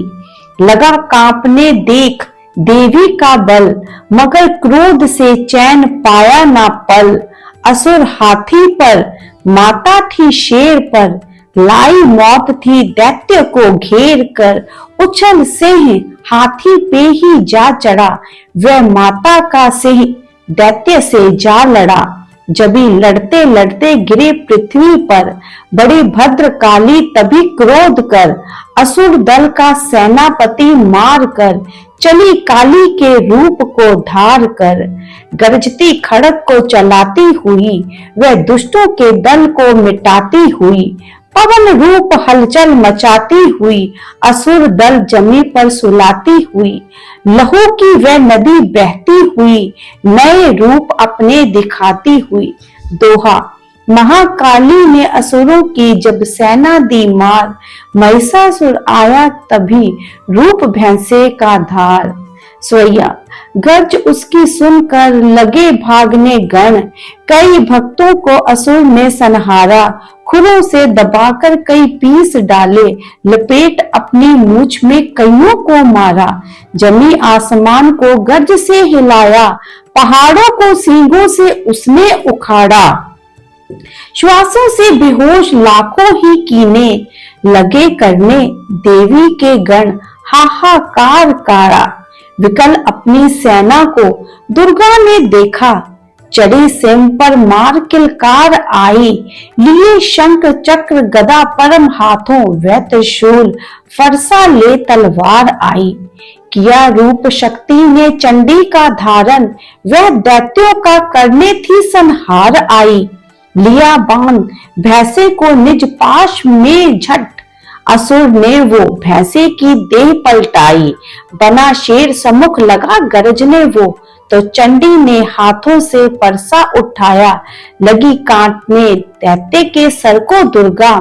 लगा कांपने देख देवी का बल, मगर क्रोध से चैन पाया ना पल। असुर हाथी पर, माता थी शेर पर, लाई मौत थी दैत्य को घेर कर। उछल सिंह हाथी पे ही जा चढ़ा, वह माता का सिंह दैत्य से जा लड़ा। जबी लड़ते लड़ते गिरे पृथ्वी पर, बड़ी भद्र काली तभी क्रोध कर, असुर दल का सेनापति मार कर, चली काली के रूप को धार कर। गरजती खड़क को चलाती हुई, वह दुष्टों के दल को मिटाती हुई। पवन रूप हलचल मचाती हुई, असुर दल जमी पर सुलाती हुई। लहू की वह नदी बहती हुई, नए रूप अपने दिखाती हुई। दोहा। महाकाली ने असुरों की जब सेना दी मार, महिषासुर आया तभी रूप भैंसे का धार। स्वैया गर्ज उसकी सुनकर लगे भागने गण, कई भक्तों को असुर ने संहारा, खुरों से दबाकर कई पीस डाले, लपेट अपनी मूछ में कईयों को मारा। जमी आसमान को गर्ज से हिलाया, पहाड़ों को सींगों से उसने उखाड़ा। श्वासों से बेहोश लाखों ही कीने लगे करने, देवी के गण हाहाकार कारा। विकल अपनी सेना को दुर्गा ने देखा, चढ़ी सिंह पर मार किलकार आई, लिए शंख चक्र गदा परम हाथों, वह त्रिशूल फरसा ले तलवार आई। किया रूप शक्ति ने चंडी का धारण, वह दैत्यों का करने थी संहार आई। लिया बाण भैंसे को निज पाश में झट, असुर ने वो भैंसे की देह पलटाई। बना शेर सम्मुख लगा गरजने वो, तो चंडी ने हाथों से परसा उठाया। लगी काटने दैत्य के सर को दुर्गा,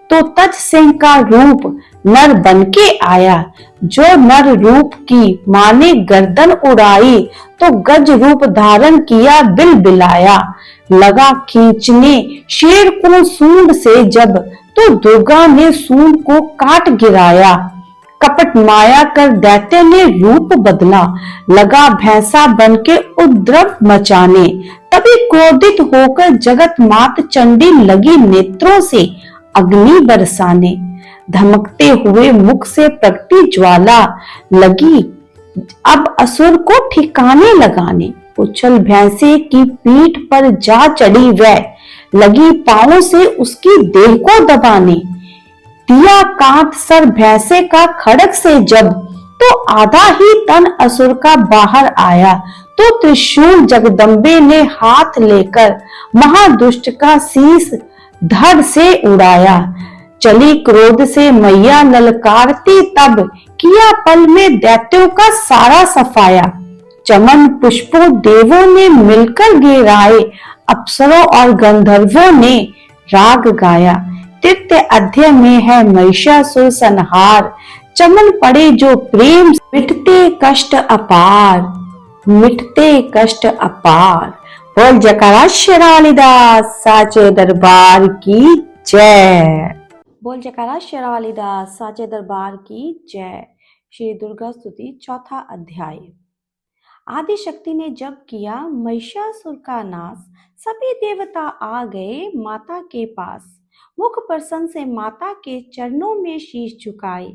तो तज सिंह का रूप नर बन के आया। जो नर रूप की माने गर्दन उड़ाई, तो गज रूप धारण किया बिल बिलाया। लगा खींचने शेर को सूंड से जब, तो दुर्गा ने सूंड को काट गिराया। कपट माया कर दैत्य ने रूप बदला, लगा भैंसा बन के उपद्रव मचाने। तभी क्रोधित होकर जगत मात चंडी लगी नेत्रों से अग्नि बरसाने। धमकते हुए मुख से प्रगटी ज्वाला, लगी अब असुर को ठिकाने लगाने। उछल भैंसे की पीठ पर जा चढ़ी वह, लगी पांवों से उसकी देह को दबाने। दिया काट सर भैंसे का खड़ग से जब, तो आधा ही तन असुर का बाहर आया। तो त्रिशूल जगदम्बे ने हाथ लेकर महादुष्ट का शीश धड़ से उड़ाया। चली क्रोध से मैया ललकारती तब, किया पल में दैत्यों का सारा सफाया। चमन पुष्पों देवों ने मिलकर गिराए, अप्सरों और गंधर्वों ने राग गाया। तृतीय अध्याय में है महिषासुर संहार। चमन पड़े जो प्रेम, मिटते कष्ट अपार, मिटते कष्ट अपार। बोल जयकारा शेरावालीदास साचे दरबार की जय। बोल जयकारा शेरावालीदास साचे दरबार की जय। श्री दुर्गा स्तुति चौथा अध्याय। आदि शक्ति ने जब किया महिषासुर का नाश, सभी देवता आ गए माता के पास। मुख प्रसन्न से माता के चरणों में शीश झुकाए,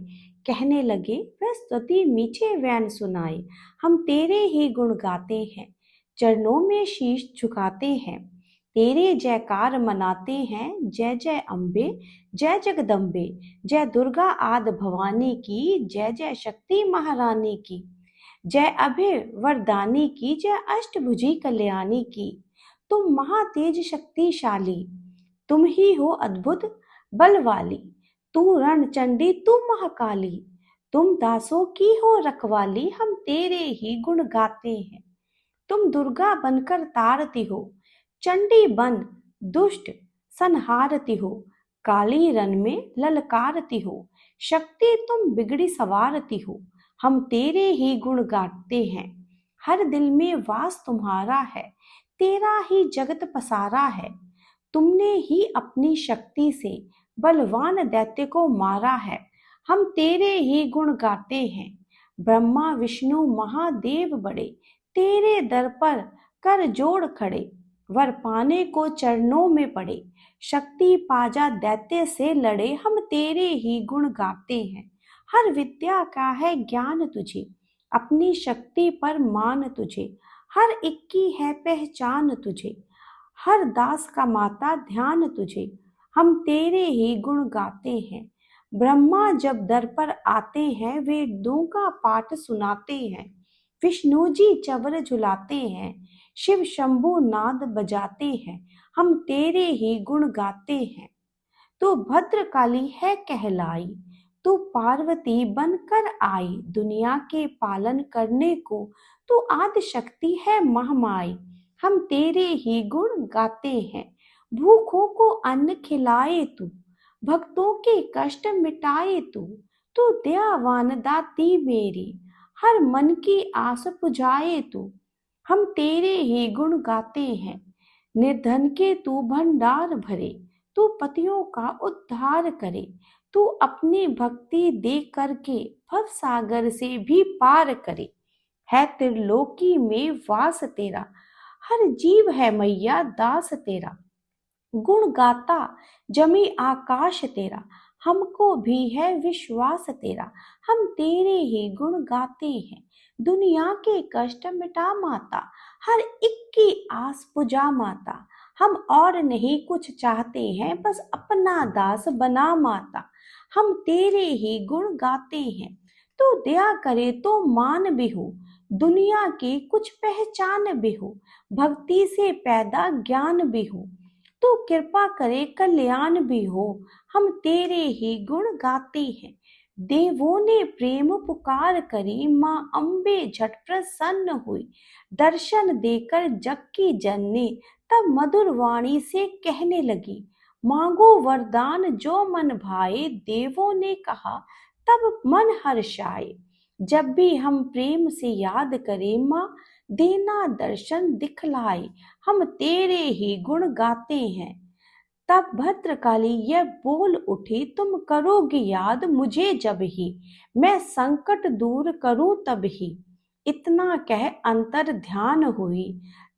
कहने लगे वह स्तुति मीठे वैन सुनाए। हम तेरे ही गुण गाते हैं, चरणों में शीश झुकाते हैं, तेरे जयकार मनाते हैं। जय जय अम्बे, जय जगदम्बे, जय दुर्गा आदि भवानी की, जय जय शक्ति महारानी की, जय अभय वरदानी की, जय अष्टभुजी कल्याणी की। तुम महातेज शक्तिशाली, तुम ही हो अद्भुत बल वाली। तू रण चंडी, तू महाकाली, तुम दासों की हो रखवाली। हम तेरे ही गुण गाते हैं। तुम दुर्गा बनकर तारती हो, चंडी बन दुष्ट संहारती हो। काली रण में ललकारती हो, शक्ति तुम बिगड़ी सवारती हो। हम तेरे ही गुण गाते हैं, हर दिल में वास तुम्हारा है, तेरा ही जगत पसारा है। तुमने ही अपनी शक्ति से बलवान दैत्य को मारा है। हम तेरे ही गुण गाते हैं। ब्रह्मा विष्णु महादेव बड़े, तेरे दर पर कर जोड़ खड़े। वर पाने को चरणों में पड़े, शक्ति पाजा दैत्य से लड़े। हम तेरे ही गुण गाते हैं। हर विद्या का है ज्ञान तुझे, अपनी शक्ति पर मान तुझे। हर एक की है पहचान तुझे, हर दास का माता ध्यान तुझे। हम तेरे ही गुण गाते हैं। ब्रह्मा जब दर पर आते हैं, वेदों का पाठ सुनाते हैं। विष्णु जी चवर झुलाते हैं, शिव शंभु नाद बजाते हैं। हम तेरे ही गुण गाते हैं। तू भद्रकाली है कहलाई, तू पार्वती बनकर आई। दुनिया के पालन करने को तू आदि शक्ति है महामाई। हम तेरे ही गुण गाते हैं। भूखों को अन्न खिलाए तू, भक्तों के कष्ट मिटाए तू। तू दयावान दाती मेरी, हर मन की आस पुजाए तू। हम तेरे ही गुण गाते हैं, निर्धन के तू भंडार भरे। तू पतियों का उद्धार करे, तू अपनी भक्ति दे करके भव सागर से भी पार करे। है त्रिलोकी में वास तेरा, हर जीव है मैया दास तेरा। गुण गाता जमी आकाश तेरा, हमको भी है विश्वास तेरा। हम तेरे ही गुण गाते हैं, दुनिया के कष्ट मिटा माता। हर एक की आस पुजा माता, हम और नहीं कुछ चाहते हैं, बस अपना दास बना माता। हम तेरे ही गुण गाते हैं, तो दया करे तो मान भी हो, दुनिया की कुछ पहचान भी हो, भक्ति से पैदा ज्ञान भी हो। तो कृपा करे कल्याण भी हो, हम तेरे ही गुण गाते हैं। देवों ने प्रेम पुकार करी, माँ अम्बे झट प्रसन्न हुई। दर्शन देकर जग की जननी, तब मधुर वाणी से कहने लगी, मांगो वरदान जो मन भाए। देवों ने कहा तब मन हर्षाए, जब भी हम प्रेम से याद करें माँ, देना दर्शन दिखलाए। हम तेरे ही गुण गाते हैं। तब भद्रकाली यह बोल उठी, तुम करोगे याद मुझे जब ही, मैं संकट दूर करूं तब ही। इतना कह अंतर ध्यान हुई,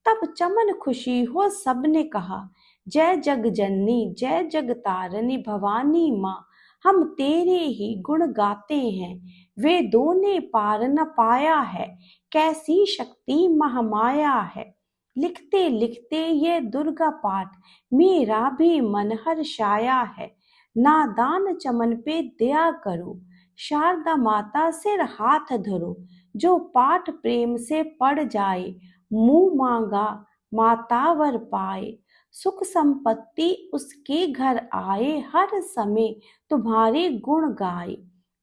तब चमन खुशी हो सबने कहा, जय जग जननी जय जग तारनी भवानी माँ। हम तेरे ही गुण गाते हैं, वेदों ने पार न पाया है, कैसी शक्ति महामाया है। लिखते लिखते ये दुर्गा पाठ, मेरा भी मन हर्षाया है। नादान चमन पे दया करो, शारदा माता सिर हाथ धरो। जो पाठ प्रेम से पढ़ जाए, मुंह मांगा माता वर पाए। सुख संपत्ति उसके घर आए, हर समय तुम्हारे गुण गाए।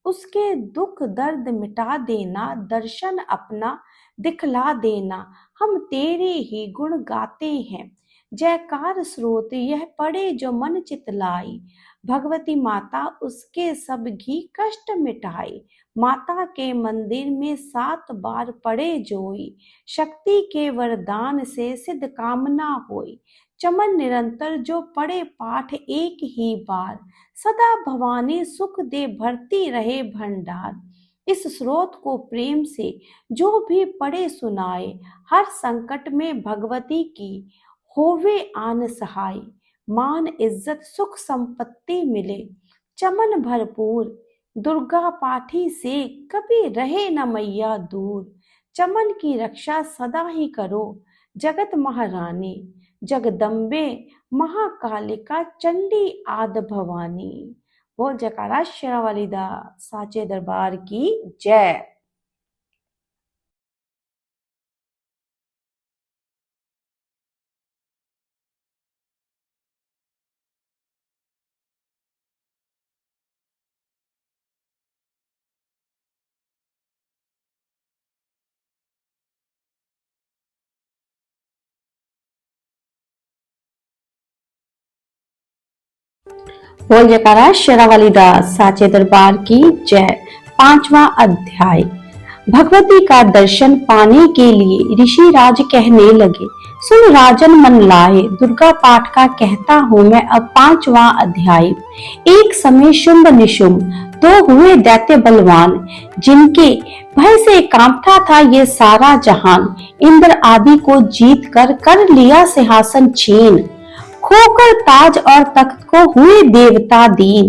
उसके दुख दर्द मिटा देना, दर्शन अपना दिखला देना। हम तेरे ही गुण गाते हैं, जयकार स्रोत यह पड़े जो मन चितलाई। भगवती माता उसके सब घी कष्ट मिटाई। माता के मंदिर में 7 बार पड़े जोई, शक्ति के वरदान से सिद्ध कामना होई। चमन निरंतर जो पढ़े पाठ एक ही बार, सदा भवानी सुख दे भरती रहे भंडार। इस स्रोत को प्रेम से जो भी पढ़े सुनाए, हर संकट में भगवती की होवे आन सहाय। मान इज्जत सुख संपत्ति मिले, चमन भरपूर। दुर्गा पाठी से कभी रहे न मैया दूर। चमन की रक्षा सदा ही करो, जगत महारानी जगदम्बे महाकालिका चंडी आद भवानी। बोल जयकारा शेरा वाली दा साचे दरबार की जय। बोल जयकारा शेरा वाली दा साचे दरबार की जय। 5वां अध्याय। भगवती का दर्शन पाने के लिए ऋषि राज कहने लगे, सुन राजन मन लाए, दुर्गा पाठ का कहता हूँ मैं अब 5वां अध्याय। एक समय शुंभ निशुंभ 2 हुए दैत्य बलवान, जिनके भय से कांपता था ये सारा जहान। इंद्र आदि को जीत कर लिया सिंहासन छीन, खोकर ताज और तख्त को हुए देवता दीन।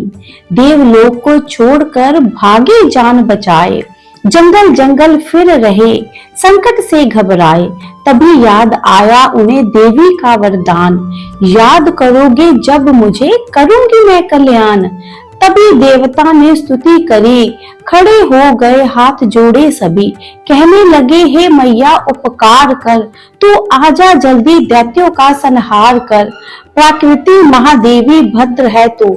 देवलोक को छोड़कर भागे जान बचाए, जंगल जंगल फिर रहे संकट से घबराए। तभी याद आया उन्हें देवी का वरदान, याद करोगे जब मुझे करूंगी मैं कल्याण। तभी देवता ने स्तुति करी, खड़े हो गए हाथ जोड़े सभी, कहने लगे हे मैया उपकार कर, तू आजा जल्दी दैत्यों का संहार कर। प्रकृति महादेवी भद्र है तू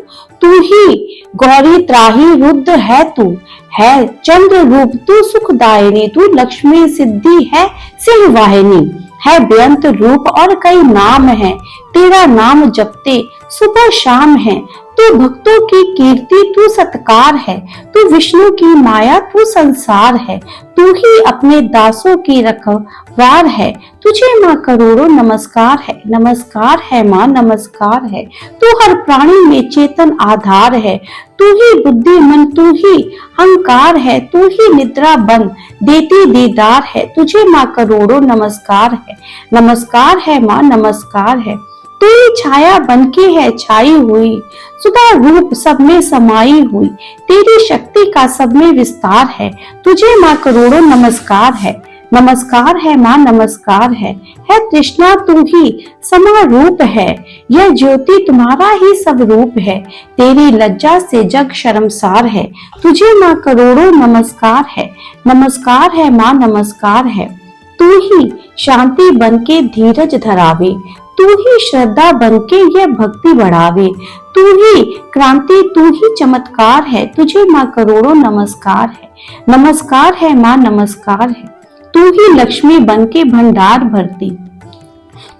ही गौरी त्राही रुद्र है तू, है चंद्र रूप तू सुखदायिनी, तू लक्ष्मी सिद्धि है सिंह वाहिनी, है बेअंत रूप और कई नाम है, तेरा नाम जपते सुबह शाम है। तू भक्तों की कीर्ति, तू सत्कार है, तू विष्णु की माया, तू संसार है, तू ही अपने दासों की रखवार है। तुझे माँ करोड़ों नमस्कार है माँ नमस्कार है। तू हर प्राणी में चेतन आधार है, तू ही बुद्धि मन, तू ही अहंकार है, तू ही निद्रा बन देती दीदार है। तुझे माँ करोड़ों नमस्कार है माँ नमस्कार है। तू ही छाया बनके है छाई हुई, सुधा रूप सब में समाई हुई, तेरी शक्ति का सब में विस्तार है। तुझे माँ करोड़ों नमस्कार है माँ नमस्कार है। तृष्णा तू ही समा रूप है, यह ज्योति तुम्हारा ही सब रूप है, तेरी लज्जा से जग शर्मसार है। तुझे माँ करोड़ों नमस्कार है माँ नमस्कार है। तू ही शांति बनके धीरज धरावे, तू ही श्रद्धा बनके यह भक्ति बढ़ावे, तू ही क्रांति, तू ही चमत्कार है। तुझे माँ करोड़ों नमस्कार है माँ नमस्कार है। तू ही लक्ष्मी बनके भंडार भरती,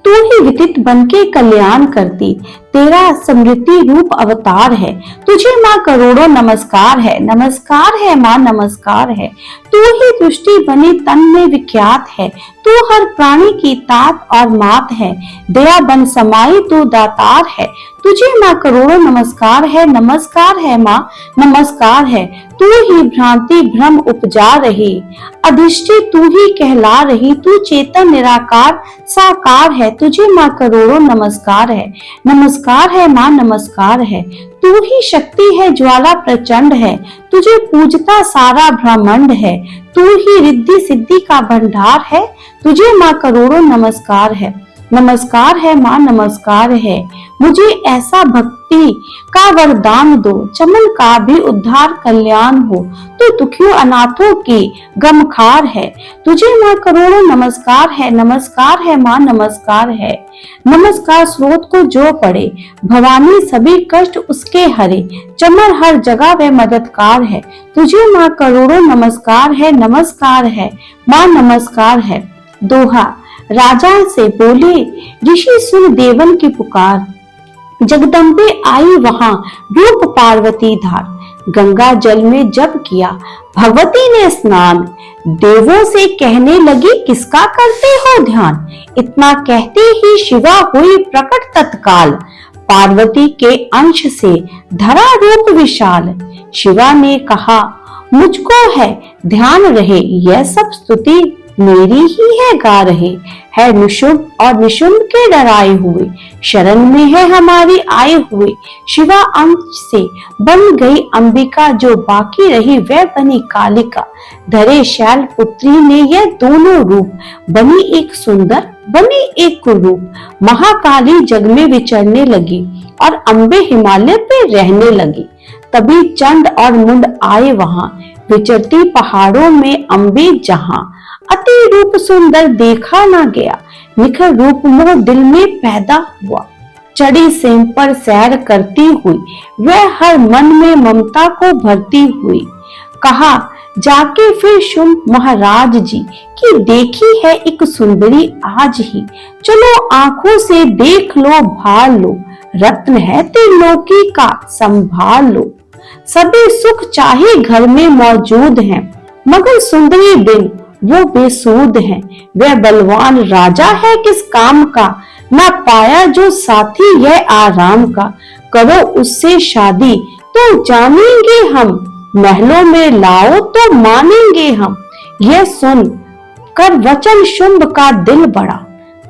तू ही विदित बनके कल्याण करती, तेरा समृद्धि रूप अवतार है। तुझे माँ करोड़ों नमस्कार है माँ नमस्कार है। तू ही दृष्टि बनी तन में विख्यात है, तू हर प्राणी की तात और मात है, दया बन समाई तू दातार है। तुझे माँ करोड़ों नमस्कार है माँ नमस्कार है। तू ही भ्रांति भ्रम उपजा रही, अधिष्ठि तू ही कहला रही, तू चेतन निराकार साकार है। तुझे माँ करोड़ों नमस्कार है माँ नमस्कार है। तू ही शक्ति है ज्वाला प्रचंड है, तुझे पूजता सारा ब्रह्मांड है, तू ही रिद्धि सिद्धि का भंडार है। तुझे माँ करोड़ों नमस्कार है माँ नमस्कार है। मुझे ऐसा भक्ति का वरदान दो, चमन का भी उद्धार कल्याण हो, तो दुखियों अनाथों की गमखार है। तुझे माँ करोड़ों नमस्कार है माँ नमस्कार है। नमस्कार स्रोत को जो पड़े, भवानी सभी कष्ट उसके हरे, चमन हर जगह वह मददगार है। तुझे माँ करोड़ों नमस्कार है माँ नमस्कार है। दोहा। राजा से बोले ऋषि सुन देवन की पुकार, जगदम्बे आई वहां रूप पार्वती धार। गंगा जल में जब किया भगवती ने स्नान, देवों से कहने लगी किसका करते हो ध्यान। इतना कहते ही शिवा हुई प्रकट तत्काल, पार्वती के अंश से धरा रूप विशाल। शिवा ने कहा मुझको है ध्यान रहे, यह सब स्तुति मेरी ही है गा रहे। है निशुंभ और निशुंभ के डराए हुए, शरण में है हमारी आए हुए। शिवा अंश से बन गई अंबिका, जो बाकी रही वह बनी कालिका। धरे शैल पुत्री ने यह दोनों रूप, बनी एक सुंदर बनी एक कुरूप। महाकाली जग में विचरने लगी और अम्बे हिमालय पे रहने लगी। तभी चंड और मुंड आए वहां, विचरती पहाड़ों में अम्बे जहां। अति रूप सुंदर देखा ना गया, निखर रूप मोह दिल में पैदा हुआ। चढ़ी सेम पर सैर करती हुई, वह हर मन में ममता को भरती हुई। कहा जाके फिर शुंभ महाराज जी की, देखी है एक सुंदरी आज ही। चलो आंखों से देख लो भाल लो, रत्न है त्रिलोकी का संभाल लो। सभी सुख चाहे घर में मौजूद हैं, मगर सुंदरी बिन वो बेसूद है। वह बलवान राजा है किस काम का, ना पाया जो साथी यह आराम का। करो उससे शादी तो जानेंगे हम, महलों में लाओ तो मानेंगे हम। यह सुन कर वचन शुंभ का दिल बढ़ा,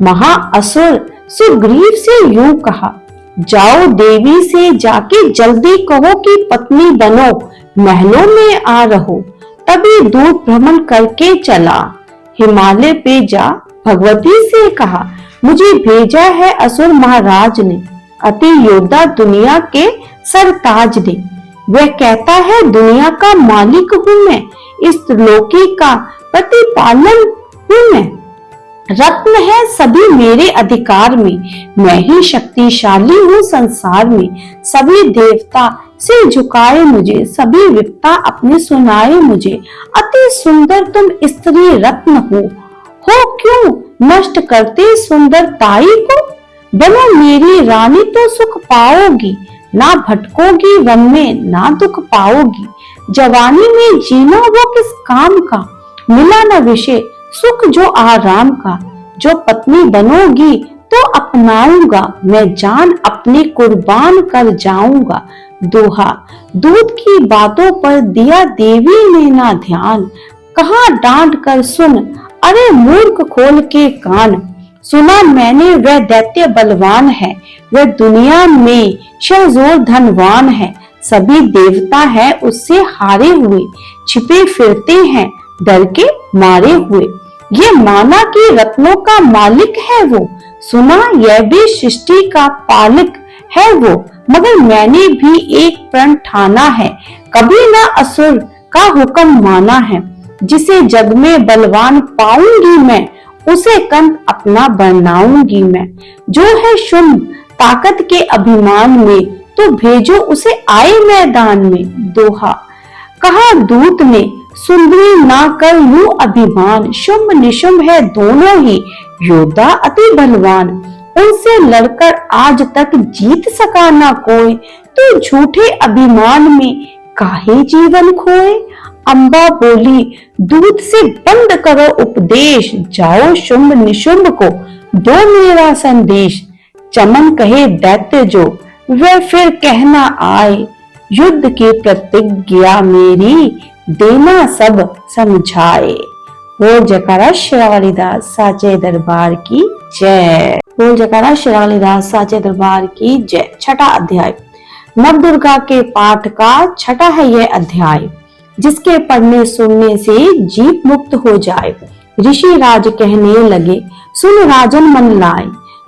महाअसुर सुग्रीव से यूं कहा, जाओ देवी से जाके जल्दी कहो कि पत्नी बनो, महलों में आ रहो। तभी दूर भ्रमण करके चला, हिमालय पे जा भगवती से कहा, मुझे भेजा है असुर महाराज ने, अति योद्धा दुनिया के सरताज ने। वह कहता है दुनिया का मालिक हूँ मैं, इस त्रिलोकी का प्रतिपालन हूँ मैं। रत्न है सभी मेरे अधिकार में, मैं ही शक्तिशाली हूँ संसार में। सभी देवता सिर झुकाए मुझे, सभी विपता अपने सुनाए मुझे। अति सुंदर तुम स्त्री रत्न हो क्यों नष्ट करते सुंदरताई को। बनो मेरी रानी तो सुख पाओगी, ना भटकोगी वन में ना दुख पाओगी। जवानी में जीना वो किस काम का, मिला न विषय सुख जो आराम का। जो पत्नी बनोगी तो अपनाऊंगा, मैं जान अपनी कुर्बान कर जाऊंगा। दोहा, दूध की बातों पर दिया देवी ने ना ध्यान। कहाँ डांट कर सुन, अरे मूर्ख खोल के कान। सुना मैंने वह दैत्य बलवान है, वह दुनिया में शरजोर धनवान है। सभी देवता है उससे हारे हुए, छिपे फिरते हैं डर के मारे हुए। ये माना कि रत्नों का मालिक है वो, सुना यह भी सृष्टि का पालक है वो। मगर मैंने भी एक प्रण ठाना है, कभी ना असुर का हुक्म माना है। जिसे जग में बलवान पाऊंगी मैं, उसे कंठ अपना बनाऊंगी मैं। जो है शुंभ ताकत के अभिमान में, तो भेजो उसे आए मैदान में। दोहा, कहा दूत ने सुंदरी ना कर यूं अभिमान। शुंभ निशुंभ है दोनों ही योद्धा अति बलवान, उनसे लड़कर आज तक जीत सका ना कोई। तो झूठे अभिमान में काहे जीवन खोए। अम्बा बोली दूत से बंद करो उपदेश, जाओ शुंभ निशुंभ को दो मेरा संदेश। चमन कहे दैत्य जो वह फिर कहना आए, युद्ध की प्रतिज्ञा मेरी देना सब समझाए। बोल जयकारा शेरावाली दास साचे दरबार की जय। बोल जयकारा शेरावाली दास साचे दरबार की जय। छठा अध्याय, नवदुर्गा के पाठ का छठा है यह अध्याय, जिसके पढ़ने सुनने से जीव मुक्त हो जाए। ऋषि राज कहने लगे, सुन राजन मन लाए।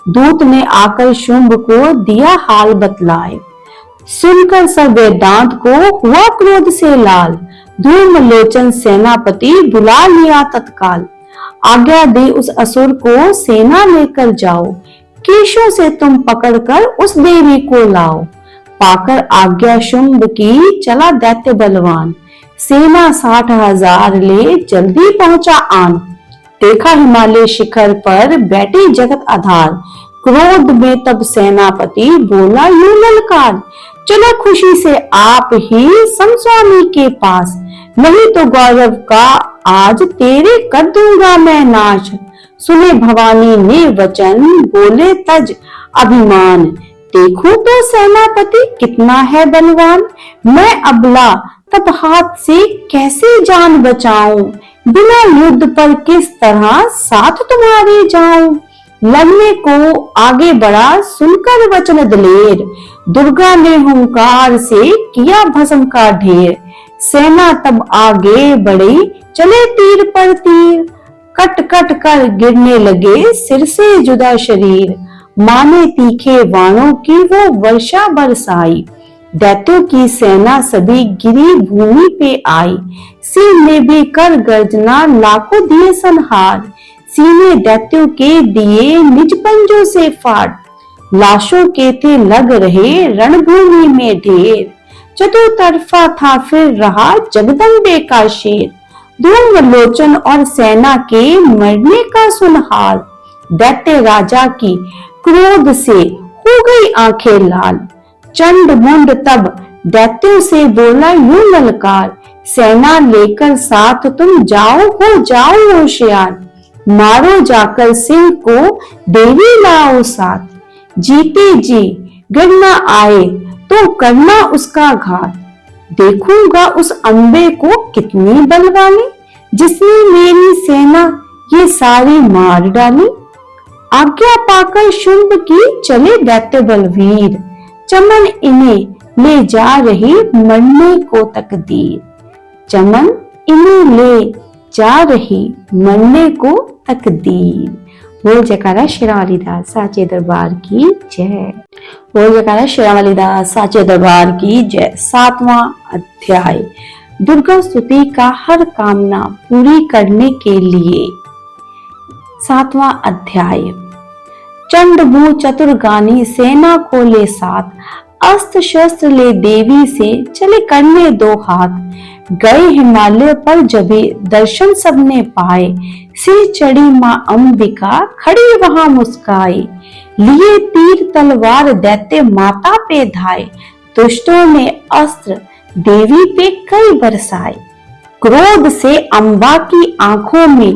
दूत ने आकर शुंभ को दिया हाल बतलाए। सुनकर सब वेदांत को हुआ क्रोध से लाल। धूम लोचन सेनापति बुला लिया तत्काल। आज्ञा दे उस असुर को सेना लेकर जाओ, केशों से तुम पकड़कर उस देवी को लाओ। पाकर आज्ञा शुंभ की चला दैत्य बलवान, सेना 60,000 ले जल्दी पहुंचा आन। देखा हिमालय शिखर पर बैठी जगत आधार। क्रोध में तब सेनापति बोला यूं ललकार, चलो खुशी से आप ही समस्वामी के पास, नहीं तो गौरव का आज तेरे कर दूंगा मैं नाश। सुने भवानी ने वचन, बोले तज अभिमान। देखो तो सेनापति कितना है बलवान, मैं अबला तब हाथ से कैसे जान बचाऊं। बिना युद्ध पर किस तरह साथ तुम्हारे जाऊं। लड़ने को आगे बढ़ा सुनकर वचन दलेर, दुर्गा ने हुंकार से किया भस्म का ढेर। सेना तब आगे बढ़ी चले तीर पर तीर, कट कट कर गिरने लगे सिर से जुदा शरीर। माने तीखे वाणों की वो वर्षा बरसाई, दैत्यों की सेना सभी गिरी भूमि पे आई। सिंह ने भी कर गर्जना लाखों दिए संहार, सीने दैत्यों के दिए निज पंजों से फाड़। लाशों के थे लग रहे रणभूमि में ढेर, चतुर्तरफा था फिर रहा जगदम्बे का शेर। धूम लोचन और सेना के मरने का सुनहाल, दैत्य राजा की क्रोध से हो गई आंखें लाल। चंड मुंड तब दैत्यों से बोला यूं ललकार, सेना लेकर साथ तुम जाओ हो जाओ होशियार। मारो जाकर सिंह को देवी लाओ साथ, जीते जी गिरना आए तो करना उसका घात। देखूंगा उस अम्बे को कितनी बलवानी, जिसने मेरी सेना ये सारी मार डाली। आज्ञा पाकर शुंभ की चले दैत्य बलवीर, चमन इन्हें ले जा रही मरने को तकदीर। चमन इन्हें ले जा रही मरने को तकदीर। बोल जयकारा शेरावाली दास साचे दरबार की जय। बोल जयकारा शेरावाली दास साचे दरबार की जय। 7वां अध्याय, दुर्गा स्तुति का हर कामना पूरी करने के लिए। 7वां अध्याय, चंडमू चतुर्गानी सेना को ले साथ, अस्त्र शस्त्र ले देवी से चले करने दो हाथ। गए हिमालय पर जबे दर्शन सबने पाए, सिर चढ़ी मां अंबिका खड़ी वहां मुस्काई। लिए तीर तलवार दैत्य माता पे धाए, दुष्टों ने अस्त्र देवी पे कई बरसाए। क्रोध से अंबा की आंखों में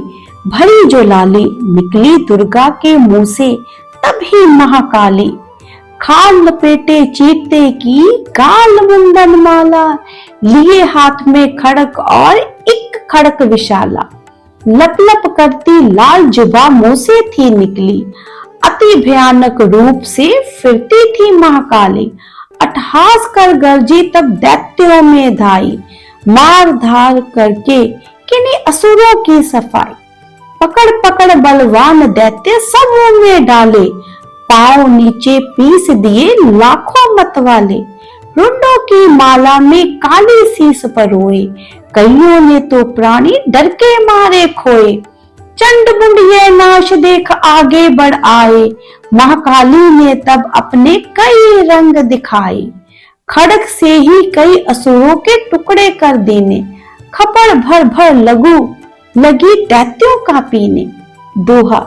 भरी जो लाली, निकली दुर्गा के मुंह से तभी महाकाली। खाल लपेटे चीरते की गाल मुंडन माला, लिए हाथ में खड़क और एक खड़क विशाला। लप लप करती लाल जुबा मुंह से थी निकली, अति भयानक रूप से फिरती थी महाकाली। अट्टहास कर गरजी तब दैत्यों में धाई, मार धार करके किन्हीं असुरों की सफाई। पकड़ पकड़ बलवान दैत्य सब मुंह में डाले, पांव नीचे पीस दिए लाखों मतवाले। रुंडों की माला में काली शीस परोए, कईयों ने तो प्राणी डर के मारे खोए। चंड मुंड ये नाश देख आगे बढ़ आए, महाकाली ने तब अपने कई रंग दिखाए। खड़क से ही कई असुरों के टुकड़े कर देने, खपड़ भर भर लगी दैत्यों का पीने। दोहा,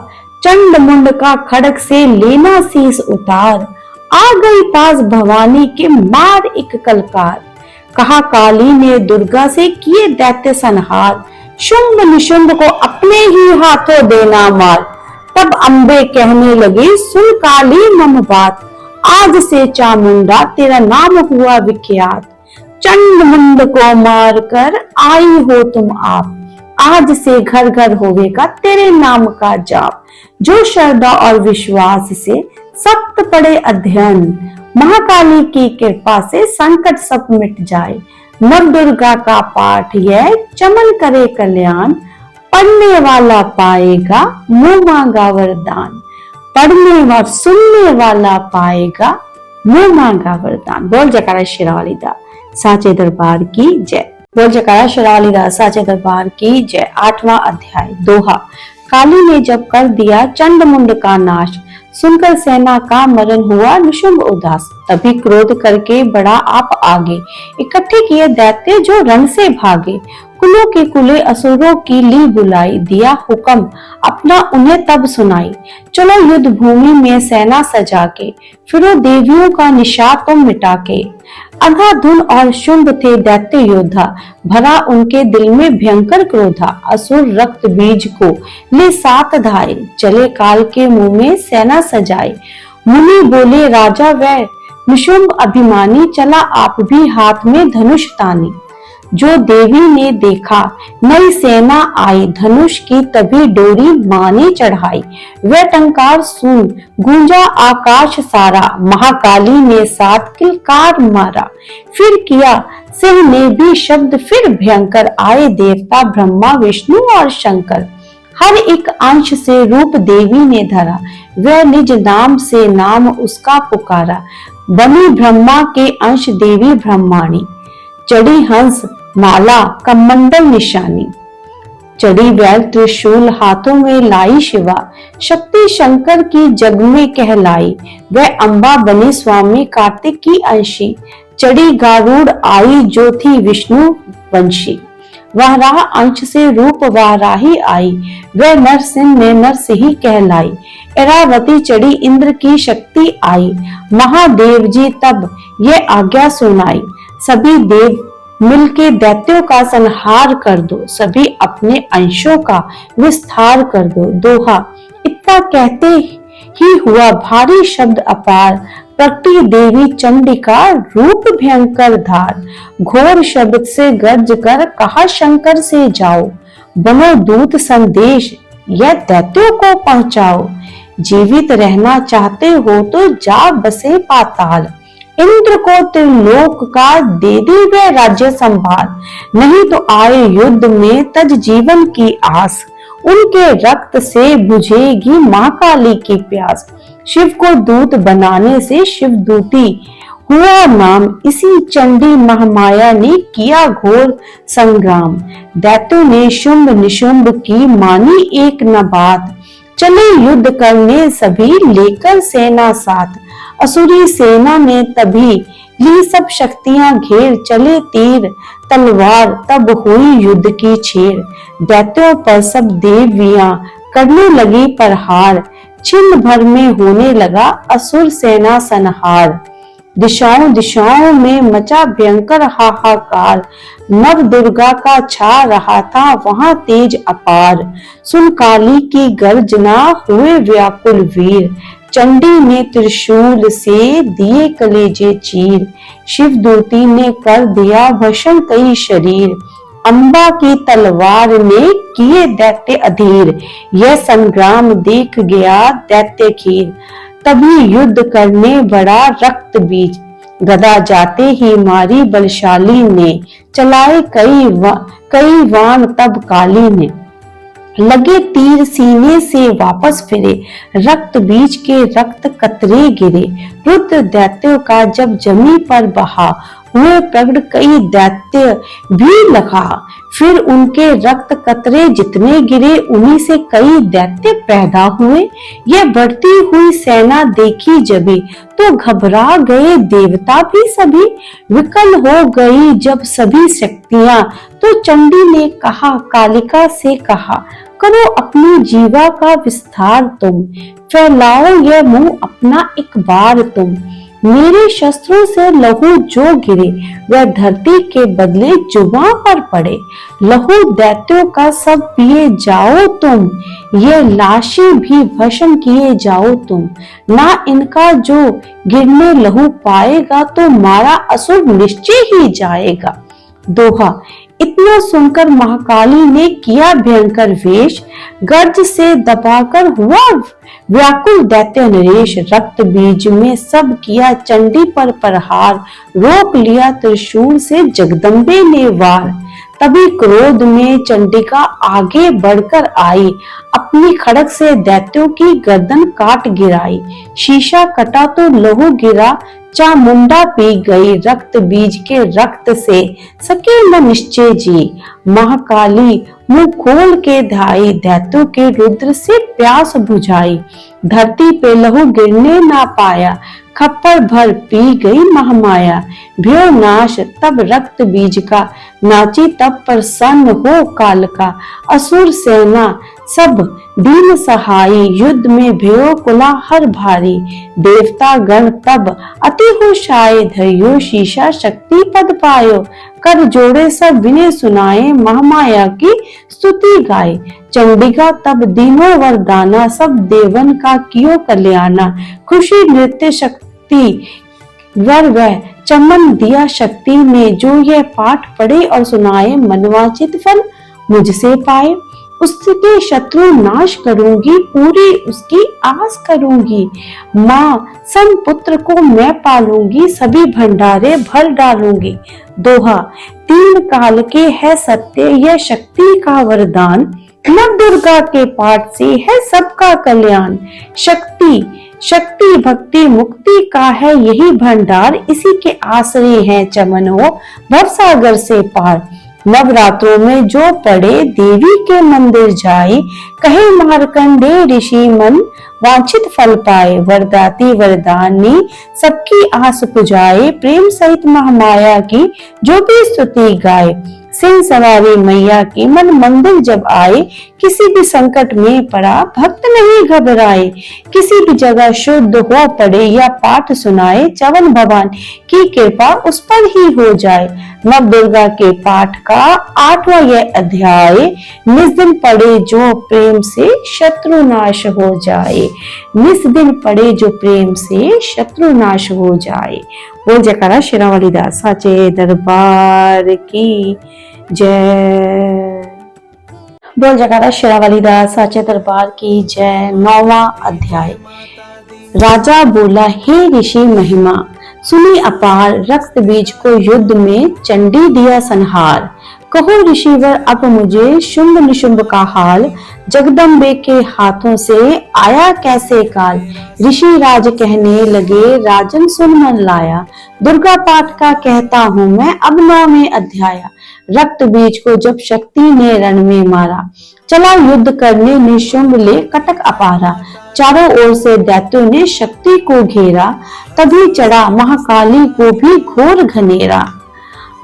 चंड मुंड का खड़क से लेना शीस उतार, आ गई पास भवानी के मार एक कलकार। कहा काली ने दुर्गा से किए दैत्य संहार, शुंभ निशुंभ को अपने ही हाथों देना मार। तब अम्बे कहने लगी सुन काली मम बात, आज से चामुंडा तेरा नाम हुआ विख्यात। चंड मुंड को मार कर आई हो तुम आप, आज से घर घर होवेगा तेरे नाम का जाप। जो श्रद्धा और विश्वास से सख्त पड़े अध्ययन, महाकाली की कृपा से संकट सब मिट जाए। नव दुर्गा का पाठ यह चमन करे कल्याण, पढ़ने वाला पाएगा मुंह मांगा वरदान। पढ़ने व सुनने वाला पाएगा मुंह मांगा वरदान। बोल जयकारा शेरावाली दा साचे दरबार की जय। बोल जयकारा शेरावाली दा साचे दरबार की जय। 8वां अध्याय। दोहा, काली ने जब कर दिया चंड मुंड का नाश, सुनकर सेना का मरण हुआ निशुंभ उदास। तभी क्रोध करके बढ़ा आप आगे, इकट्ठे किए दैत्य जो रण से भागे। कुलों के कुले असुरों की ली बुलाई, दिया हुक्म अपना उन्हें तब सुनाई। चलो युद्ध भूमि में सेना सजा के, फिरो देवियों का निशान तुम मिटा के। अंधाधुन और शुंभ थे दैत्य योद्धा, भरा उनके दिल में भयंकर क्रोधा। असुर रक्त बीज को ले साथ धाये, चले काल के मुंह में सेना सजाए। मुनि बोले राजा वै निशुंभ अभिमानी, चला आप भी हाथ में धनुष तानी। जो देवी ने देखा नई सेना आई, धनुष की तभी डोरी मां ने चढ़ाई। वह टंकार सुन गूंजा आकाश सारा, महाकाली ने 7 किलकार मारा। फिर किया सिंह ने भी शब्द फिर भयंकर, आए देवता ब्रह्मा विष्णु और शंकर। हर एक अंश से रूप देवी ने धरा, वह निज नाम से नाम उसका पुकारा। बनी ब्रह्मा के अंश देवी ब्रह्माणी, चढ़ी हंस माला कमंडल निशानी। चढ़ी बैल त्रिशूल हाथों में लाई शिवा, शक्ति शंकर की जग में कहलाई। वह अंबा बनी स्वामी कार्तिक की अंशी, चढ़ी गारुड़ आई जो थी विष्णु वंशी। वाराह अंश से रूप वाराही आई, वह नरसिंह में नरसिंही कहलाई। एरावती चढ़ी इंद्र की शक्ति आई, महादेव जी तब ये आज्ञा सुनाई। सभी देव मिलके दैत्यों का संहार कर दो, सभी अपने अंशों का विस्तार कर दो। दोहा, इतना कहते ही हुआ भारी शब्द अपार, प्रकटी देवी चंडिका रूप भयंकर धार। घोर शब्द से गर्ज कर कहा शंकर से जाओ, बनो दूत संदेश यह दैत्यों को पहुंचाओ। जीवित रहना चाहते हो तो जा बसे पाताल, इंद्र को त्रिलोक का दे दी वह राज्य संभाल। नहीं तो आए युद्ध में तज जीवन की आस, उनके रक्त से बुझेगी मां काली की प्यास। शिव को दूत बनाने से शिव दूती हुआ नाम, इसी चंडी महामाया ने किया घोर संग्राम। दैत्यों ने शुंभ निशुंभ की मानी एक न बात, चले युद्ध करने सभी लेकर सेना साथ। असुरी सेना ने तभी ली सब शक्तियां घेर, चले तीर तलवार तब हुई युद्ध की छेड़। दैत्यों पर सब देवियां करने लगी प्रहार, छिन भर में होने लगा असुर सेना संहार। दिशाओं दिशाओं में मचा भयंकर हाहाकार, नव दुर्गा का छा रहा था वहां तेज अपार। सुन काली की गर्जना हुए व्याकुल वीर, चंडी ने त्रिशूल से दिए कलेजे चीर। शिव दूती ने कर दिया भस्म कई शरीर, अम्बा की तलवार ने किए दैत्य अधीर। यह संग्राम देख गया दैत्य खीर, तभी युद्ध करने बड़ा रक्त बीज। गदा जाते ही मारी बलशाली ने, चलाए कई वाण तब काली ने। लगे तीर सीने से वापस फिरे, रक्त बीज के रक्त कतरे गिरे। रुद्र दैत्यों का जब जमी पर बहा, हुए प्रगट कई दैत्य भी लखा। फिर उनके रक्त कतरे जितने गिरे, उन्हीं से कई दैत्य पैदा हुए। यह बढ़ती हुई सेना देखी जभी, तो घबरा गए देवता भी सभी। विकल हो गई जब सभी शक्तियां, तो चंडी ने कहा कालिका से कहा, करो अपनी जीवा का विस्तार तुम, फैलाओ यह मुंह अपना एक बार तुम। मेरे शस्त्रों से लहू जो गिरे, वह धरती के बदले जुबां पर पड़े। लहू दैत्यों का सब पिए जाओ तुम, ये लाशें भी भस्म किए जाओ तुम। ना इनका जो गिरने लहू पाएगा, तो मारा असुर निश्चय ही जाएगा। दोहा। इतना सुनकर महाकाली ने किया भयंकर वेश, गर्ज से दबाकर हुआ व्याकुल दैत्य नरेश। रक्त बीज में सब किया चंडी पर प्रहार, रोक लिया त्रिशूल से जगदम्बे ने वार। तभी क्रोध में चंडिका आगे बढ़कर आई, अपनी खड़ग से दैत्यों की गर्दन काट गिराई। शीशा कटा तो लहू गिरा, चामुंडा पी गई, रक्त बीज के रक्त से सके न निश्चय जी। महाकाली मुंह खोल के धाई, दैत्यों के रुद्र से प्यास बुझाई। धरती पे लहू गिरने ना पाया, खप्पर भर पी गई महामाया। भयो नाश तब रक्त बीज का, नाची तब प्रसन्न हो काल का। असुर सेना सब दीन सहाई, युद्ध में भयो कोलाहल भारी। देवता गण तब अति होशाए, धर्यो शीशा शक्ति पद पायो। कर जोड़े सब विनय सुनाए, महामाया की स्तुति गाए। चंडिका तब दीनों वरदाना, सब देवन का कियो कल्याणा। खुशी नृत्य शक्ति वर वह चमन दिया शक्ति ने, जो यह पाठ पढ़े और सुनाए, मनवांचित फल मुझसे पाए। उसके शत्रु नाश करूंगी, पूरी उसकी आस करूंगी। माँ सम पुत्र को मैं पालूंगी, सभी भंडारे भर डालूंगी। दोहा। तीन काल के है सत्य यह शक्ति का वरदान, नव दुर्गा के पाठ से है सबका कल्याण। शक्ति शक्ति भक्ति मुक्ति का है यही भंडार, इसी के आश्रय है चमन हो भवसागर से पार। नवरात्रों में जो पढ़े देवी के मंदिर जाए, कहे मार्कंडे ऋषि मन वांछित फल पाए। वरदाती वरदानी सबकी आस पुजाए, प्रेम सहित महामाया की जो भी स्तुति गाए। सिंह सवारी मैया की मन मंदिर जब आए, किसी भी संकट में पड़ा भक्त नहीं घबराए। किसी भी जगह शुद्ध हो पड़े या पाठ सुनाए, चवन भगवान की कृपा उस पर ही हो जाए। नव दुर्गा के पाठ का 8वां यह अध्याय, निस दिन पढ़े जो प्रेम से शत्रु नाश हो जाए। निस दिन पढ़े जो प्रेम से शत्रु नाश हो जाए। बोल जयकारा शेरावाली दास साचे दरबार की जय। बोल जयकारा शेरावाली दास साचे दरबार की जय। 9वां अध्याय। राजा बोला, हे ऋषि महिमा सुनी अपार, रक्त बीज को युद्ध में चंडी दिया संहार। कहो ऋषिवर अब मुझे शुंभ निशुंभ का हाल, जगदम्बे के हाथों से आया कैसे काल। ऋषि राज कहने लगे, राजन सुन मन लाया, दुर्गा पाठ का कहता हूँ मैं अब 9वें अध्याय। रक्त बीज को जब शक्ति ने रण में मारा, चला युद्ध करने निशुंभ ले कटक अपारा। चारों ओर से दैत्यों ने शक्ति को घेरा, तभी चढ़ा महाकाली को भी घोर घनेरा।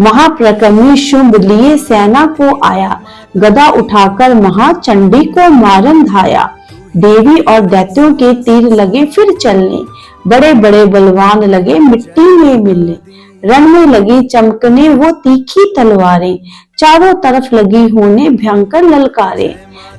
महाप्रक्रमी शुंभ लिए सेना को आया, गदा उठाकर महाचंडी को मारन धाया। देवी और दैत्यों के तीर लगे फिर चलने, बड़े बड़े बलवान लगे मिट्टी में मिलने। रण में लगी चमकने वो तीखी तलवारें, चारों तरफ लगी होने भयंकर ललकारे।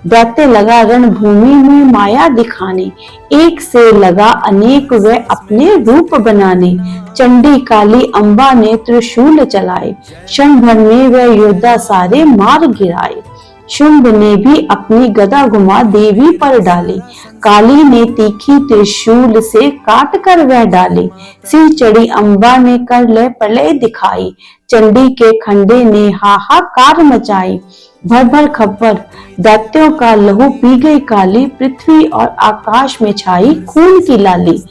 दैत्य लगा रणभूमि में माया दिखाने, एक से लगा अनेक वे अपने रूप बनाने। चंडी काली अम्बा ने त्रिशूल चलाए, क्षण भर में वे योद्धा सारे मार गिराए। शुंभ ने भी अपनी गदा घुमा देवी पर डाली, काली ने तीखी त्रिशूल से काट कर वह डाली। सिर चढ़ी अम्बा ने कर ले प्रलय दिखाई, चंडी के खंडे ने हाहाकार मचाई। भर भर खप्पर दैत्यों का लहू पी गई काली, पृथ्वी और आकाश में छाई खून की लाली।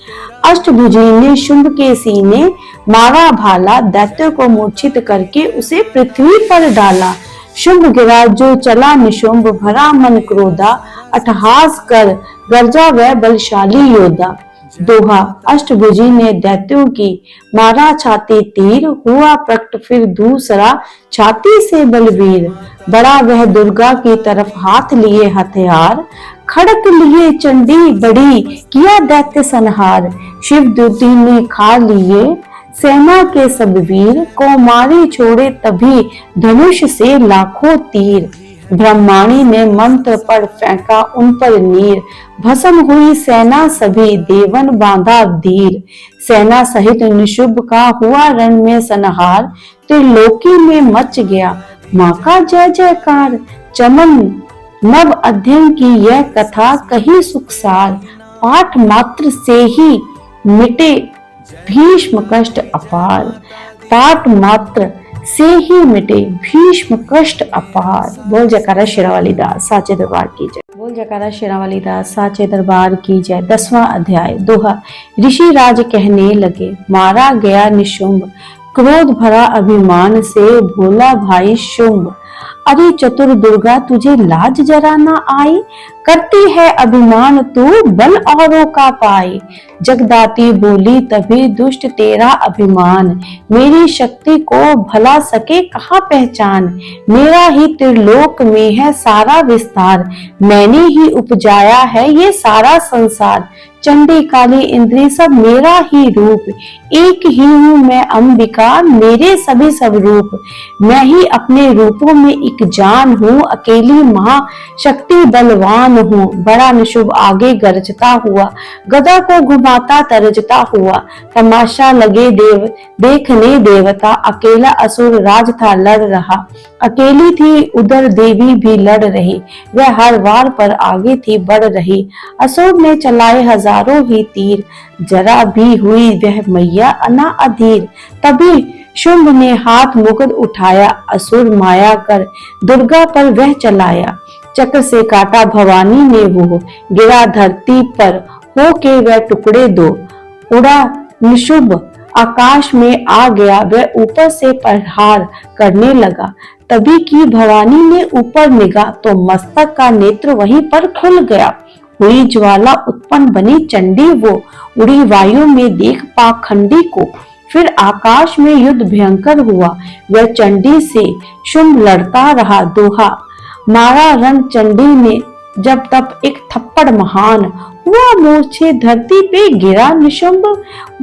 अष्टभुजी ने शुंभ के सीने मारा भाला, दैत्यों को मूर्छित करके उसे पृथ्वी पर डाला। शुंभ गिरा जो चला निशुंभ, भरा मन क्रोधा, अट्टहास कर गर्जा वह बलशाली योद्धा। दोहा। अष्टभुजी ने दैत्यों की मारा छाती तीर, हुआ प्रकट फिर दूसरा छाती से बलवीर। बड़ा वह दुर्गा की तरफ हाथ लिए हथियार, खड़क लिए चंडी बड़ी किया दैत्य संहार। शिव द्युति ने खा लिए सेना के सब वीर, कौमारी छोड़े तभी धनुष से लाखों तीर। ब्रह्माणी ने मंत्र पर फेंका उन पर नीर, भस्म हुई सेना सभी देवन बांधा धीर। सेना सहित निशुंभ का हुआ रण में संहार, त्रिलोकी में मच गया माँ का जय जयकार। चमन नव अध्ययन की यह कथा कही सुखसार, पाठ मात्र से ही मिटे भीष्म कष्ट अपार। पाठ मात्र से ही मिटे भीष्म कष्ट अपार। बोल जयकारा शेरावाली दास साचे दरबार की जय। बोल जयकारा शेरावाली दास साचे दरबार की जय। 10वां अध्याय। दोहा। ऋषि राज कहने लगे, मारा गया निशुंभ, क्रोध भरा अभिमान से भोला भाई शुंभ। अरे चतुर दुर्गा तुझे लाज जरा ना आई, करती है अभिमान तू बल औरों का पाई। जगदाती बोली तभी दुष्ट तेरा अभिमान, मेरी शक्ति को भला सके कहाँ पहचान। मेरा ही त्रिलोक में है सारा विस्तार, मैंने ही उपजाया है ये सारा संसार। चंडी काली इंद्री सब मेरा ही रूप, एक ही हूँ मैं अंबिका मेरे सभी सब रूप। मैं ही अपने रूपों में एक जान हूँ, अकेली महाशक्ति बलवान हूँ। बड़ा निशुंभ आगे गरजता हुआ, गदा को घुमाता तरजता हुआ। तमाशा लगे देखने देवता, अकेला असुर राज था लड़ रहा। अकेली थी उधर देवी भी लड़ रही, वह हर वार पर आगे थी बढ़ रही। असुर ने चलाए हजारों ही तीर, जरा भी हुई वह मैया अना अधीर। तभी शुंभ ने हाथ मुकुट उठाया, असुर माया कर दुर्गा पर वह चलाया। चक्र से काटा भवानी ने वो, गिरा धरती पर हो के वह टुकड़े दो। उड़ा निशुंभ आकाश में आ गया, वह ऊपर से प्रहार करने लगा। तभी की भवानी ने ऊपर निगाह, तो मस्तक का नेत्र वहीं पर खुल गया। हुई ज्वाला उत्पन्न बनी चंडी वो, उड़ी वायु में देख पाखंडी को। फिर आकाश में युद्ध भयंकर हुआ, वह चंडी से शुंभ लड़ता रहा। दोहा। मारा रण चंडी ने जब तब एक थप्पड़ महान, हुआ मूर्छे धरती पे गिरा निशुंभ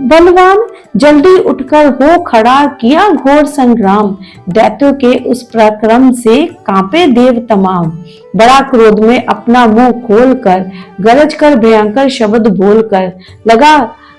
बलवान। जल्दी उठकर हो खड़ा किया घोर संग्राम, दैत्यों के उस पराक्रम से कांपे देव तमाम। बड़ा क्रोध में अपना मुंह खोलकर, गरज कर भयंकर शब्द बोलकर लगा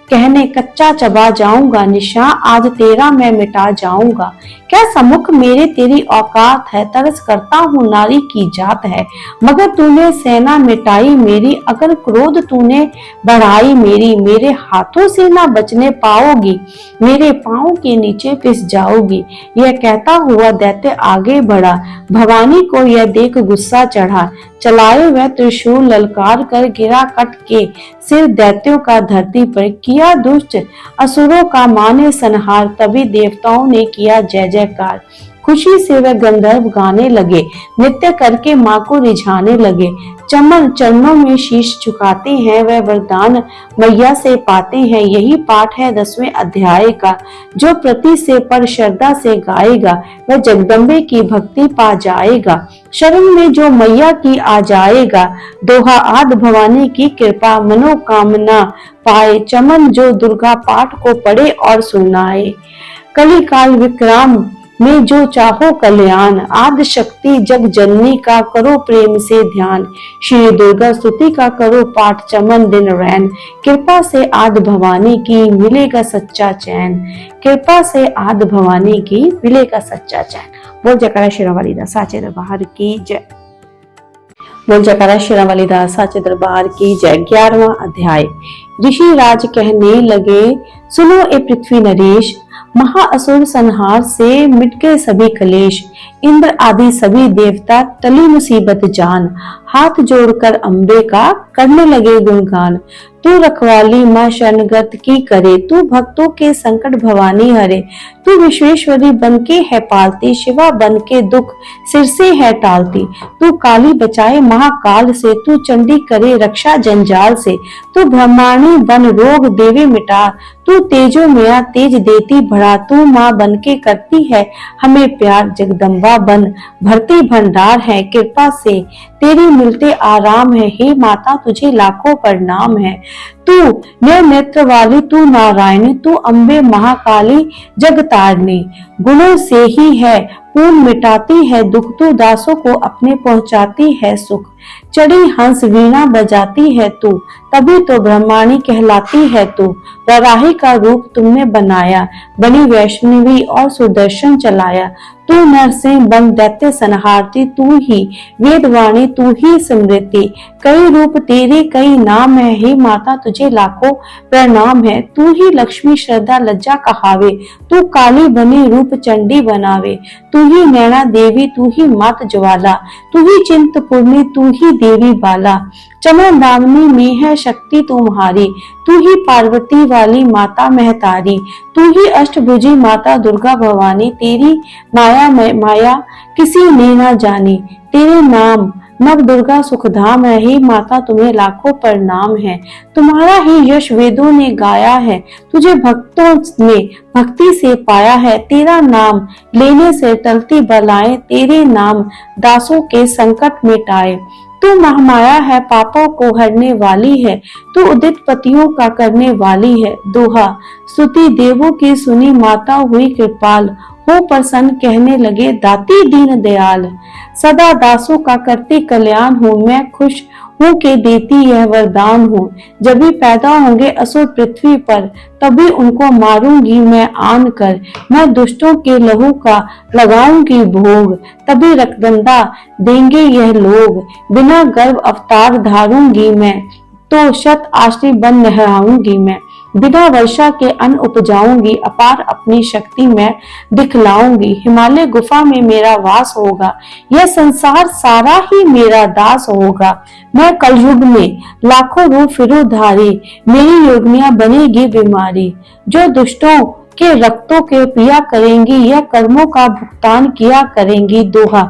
कहने, कच्चा चबा जाऊंगा निशां आज तेरा मैं मिटा जाऊंगा। क्या सम्मुख मेरे तेरी औकात है, तरस करता हूँ नारी की जात है। मगर तूने सेना मिटाई मेरी, अगर क्रोध तूने बढ़ाई मेरी। मेरे हाथों से ना बचने पाओगी, मेरे पाँव के नीचे पिस जाओगी। यह कहता हुआ दैत्य आगे बढ़ा, भवानी को यह देख गुस्सा चढ़ा। चलाए वह त्रिशूल ललकार कर गिरा कट के सिर दैत्यों का धरती पर। किया दुष्ट असुरों का माने संहार, तभी देवताओं ने किया जय जयकार। खुशी से वह गंधर्व गाने लगे, नृत्य करके माँ को रिझाने लगे। चमन चरणों में शीश झुकाते हैं, वह वरदान मैया से पाते हैं। यही पाठ है 10वें अध्याय का। जो प्रति से पर श्रद्धा से गाएगा वह जगदम्बे की भक्ति पा जाएगा। शरण में जो मैया की आ जाएगा, दोहा आदि भवानी की कृपा मनोकामना पाए। चमन जो दुर्गा पाठ को पढ़े और सुनाए, कली काल विक्राम में जो चाहो कल्याण। आदि शक्ति जग जननी का करो प्रेम से ध्यान। श्री दुर्गा स्तुति का करो पाठ चमन दिन रैन। कृपा से आदि भवानी की मिलेगा सच्चा चैन। कृपा से आदि भवानी की मिलेगा सच्चा चैन। बोल जयकारा शेरा वाली दा साचे दरबार की जय। बोल जयकारा शेरा वाली दा साचे दरबार की जय। 11वां अध्याय। ऋषि राज कहने लगे, सुनो ए पृथ्वी नरेश, महाअसुर संहार से मिट गए सभी कलेश। इंद्र आदि सभी देवता टली मुसीबत जान। हाथ जोड़कर अम्बे का करने लगे गुणगान। तू रखवाली माँ शरणगत की करे, तू भक्तों के संकट भवानी हरे। तू विश्वेश्वरी बनके है पालती, शिवा बनके दुख सिर से है टालती। तू काली बचाए महाकाल से, तू चंडी करे रक्षा जंजाल से। तू ब्रह्माणी बन रोग देवे मिटा, तू तेजो मेरा तेज देती बढ़ा। तू माँ बनके करती है हमें प्यार, जगदम्बा बन भरती भंडार है। कृपा से तेरी मिलते आराम है, हे माता तुझे लाखों प्रणाम है। तू नेत्र वाली, तू नारायणी, तू अम्बे महाकाली जगतारणी। गुणों से ही है पूर्ण मिटाती है दुख, तू दासों को अपने पहुंचाती है सुख। चढ़ी हंस वीणा बजाती है तू, तभी तो ब्रह्माणी कहलाती है तू। वराही का रूप तुमने बनाया, बनी वैष्णवी और सुदर्शन चलाया। तू नरसिंह बन दैत्य संहारती, तू ही वेदवाणी, तू ही स्मृति। कई रूप तेरे कई नाम है, हे माता तुझे लाखों प्रणाम है। तू ही लक्ष्मी श्रद्धा लज्जा कहावे, तू काली बनी रूप चंडी बनावे। तू ही नैना देवी, तू ही मात ज्वाला, तू ही चिंतपूर्णी, तू ही देवी बाला। चमन दामिनी में है शक्ति तुम्हारी, तू ही पार्वती वाली माता महतारी। तू ही अष्टभुजी माता दुर्गा भवानी, तेरी माया किसी ने ना जानी। तेरे नाम नव दुर्गा सुखधाम है, हे माता तुम्हें लाखों प्रणाम है। तुम्हारा ही यश वेदों ने गाया है, तुझे भक्तों ने भक्ति से पाया है। तेरा नाम लेने से टलती बलाएं, तेरे नाम दासों के संकट मिटाए। तू महामाया है, पापों को हरने वाली है, तू उदित पतियों का करने वाली है। दोहा स्तुति देवों की सुनी, माता हुई कृपाल। हो प्रसन्न कहने लगे दाती दीन दयाल। सदा दासों का करती कल्याण हूँ, मैं खुश हूँ के देती यह वरदान हूँ। जब भी पैदा होंगे असुर पृथ्वी पर, तभी उनको मारूंगी मैं आन कर। मैं दुष्टों के लहू का लगाऊंगी भोग, तभी रक्तदंडा देंगे यह लोग। बिना गर्भ अवतार धारूंगी मैं, तो शत आश्री बन लहराऊंगी मैं। बिना वर्षा के अन्न उपजाऊंगी, अपार अपनी शक्ति मैं दिखलाऊंगी। हिमालय गुफा में मेरा वास होगा, यह संसार सारा ही मेरा दास होगा। मैं कलयुग में लाखों रूप फिरूं धारी, मेरी योगिनियां बनेगी बीमारी। जो दुष्टों के रक्तों के पिया करेंगी, यह कर्मों का भुगतान किया करेंगी। दोहा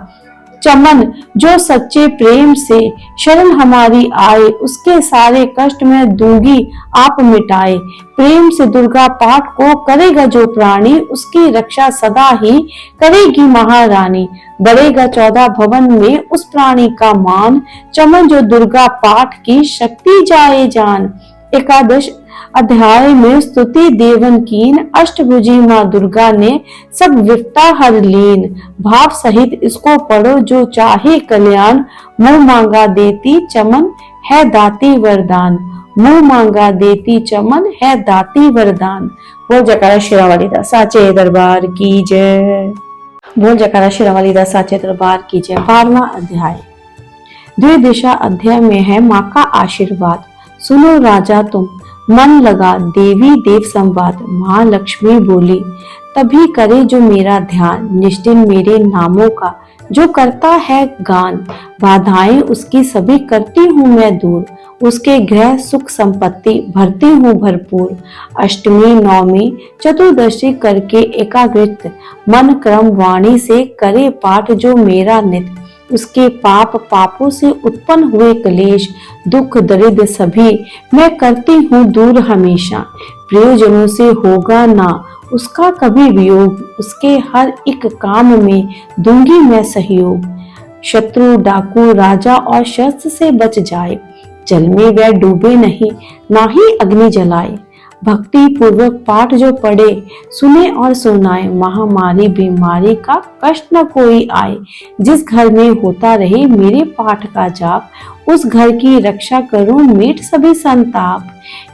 चमन जो सच्चे प्रेम से शरण हमारी आए, उसके सारे कष्ट मैं दूंगी आप मिटाए। प्रेम से दुर्गा पाठ को करेगा जो प्राणी, उसकी रक्षा सदा ही करेगी महारानी। बढ़ेगा 14 भवन में उस प्राणी का मान, चमन जो दुर्गा पाठ की शक्ति जाए जान। 11 अध्याय में स्तुति देवन कीन, अष्टभुजी माँ दुर्गा ने सब विपता हर लीन। भाव सहित इसको पढ़ो जो चाहे कल्याण, मुंह मांगा देती चमन है दाती वरदान। मुंह मांगा देती चमन है दाती वरदान। बोल जयकारा शेरावाली दा साचे दरबार की जय। बोल जयकारा शेरावाली दा साचे दरबार की जय। 12वां अध्याय। द्विदिशा अध्याय में है माँ का आशीर्वाद। सुनो राजा तुम मन लगा देवी देव संवाद। माँ लक्ष्मी बोली तभी करे जो मेरा ध्यान, निष्ठिन मेरे नामों का जो करता है गान। बाधाएं उसकी सभी करती हूँ मैं दूर, उसके गृह सुख संपत्ति भरती हूँ भरपूर। अष्टमी नवमी चतुर्दशी करके एकाग्रित मन क्रम वाणी से करे पाठ जो मेरा नित। उसके पापों से उत्पन्न हुए क्लेश दुख दरिद्र सभी मैं करती हूँ दूर हमेशा। प्रियजनों से होगा ना उसका कभी वियोग, उसके हर एक काम में दूंगी मैं सहयोग। शत्रु डाकू राजा और शस्त्र से बच जाए, जल में वह डूबे नहीं ना ही अग्नि जलाए। भक्ति पूर्वक पाठ जो पढ़े सुने और सुनाए, महामारी बीमारी का कष्ट न कोई आए। जिस घर में होता रहे मेरे पाठ का जाप, उस घर की रक्षा करूं मेट सभी संताप।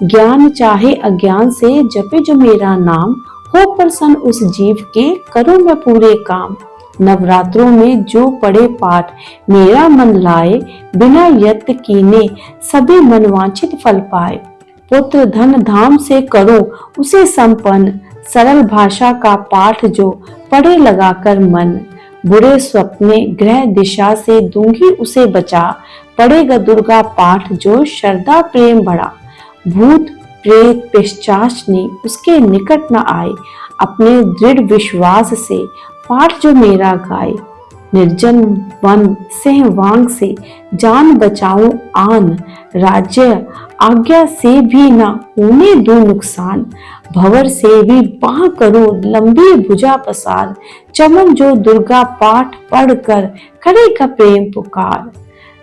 ज्ञान चाहे अज्ञान से जपे जो मेरा नाम, हो प्रसन्न उस जीव के करूं मैं पूरे काम। नवरात्रों में जो पढ़े पाठ मेरा मन लाए, बिना यत्न कीने सभी मनवांछित फल पाए। पुत्र धन धाम से करो उसे संपन्न, सरल भाषा का पाठ जो पढ़े लगाकर मन। बुरे स्वप्ने ग्रह दिशा से दूंगी उसे बचा, पढ़ेगा दुर्गा पाठ जो श्रद्धा प्रेम बढ़ा। भूत प्रेत पिशाचनी उसके निकट न आए, अपने दृढ़ विश्वास से पाठ जो मेरा गाए। निर्जन वन सिंहवांग से जान बचाऊं आन, राज्य आज्ञा से भी ना होने दो नुकसान। भंवर से भी बाह करो लंबी भुजा पसार, चमन जो दुर्गा पाठ पढ़कर करेगा प्रेम पुकार।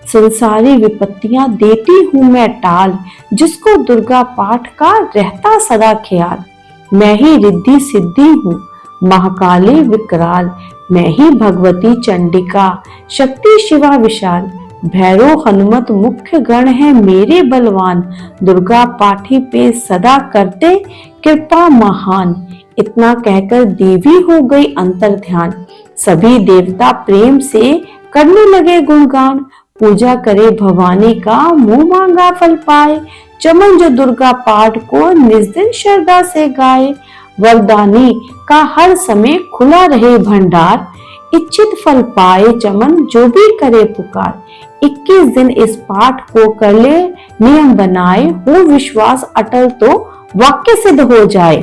संसारी विपत्तियां देती हूँ मैं टाल, जिसको दुर्गा पाठ का रहता सदा ख्याल। मैं ही रिद्धि सिद्धि हूँ महाकाली विकराल, मैं ही भगवती चंडिका शक्ति शिवा विशाल। भैरव हनुमत मुख्य गण है मेरे बलवान, दुर्गा पाठी पे सदा करते कृपा महान। इतना कहकर देवी हो गई अंतर ध्यान, सभी देवता प्रेम से करने लगे गुणगान। पूजा करे भवानी का मुंह मांगा फल पाए, चमन जो दुर्गा पाठ को निस्दिन श्रद्धा से गाए। वरदानी का हर समय खुला रहे भंडार, इच्छित फल पाए चमन जो भी करे पुकार। 21 दिन इस पाठ को कर ले नियम बनाए, हो विश्वास अटल तो वाक्य सिद्ध हो जाए।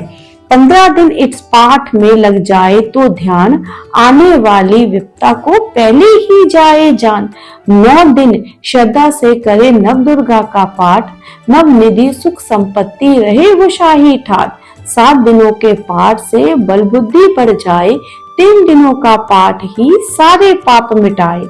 15 दिन इस पाठ में लग जाए तो ध्यान, आने वाली विपदा को पहले ही जाए जान। 9 दिन श्रद्धा से करे नव दुर्गा का पाठ, नव निधि सुख संपत्ति रहे वो शाही ठाट। 7 दिनों के पाठ से बल बुद्धि बढ़ जाए, 3 दिनों का पाठ ही सारे पाप मिटाए।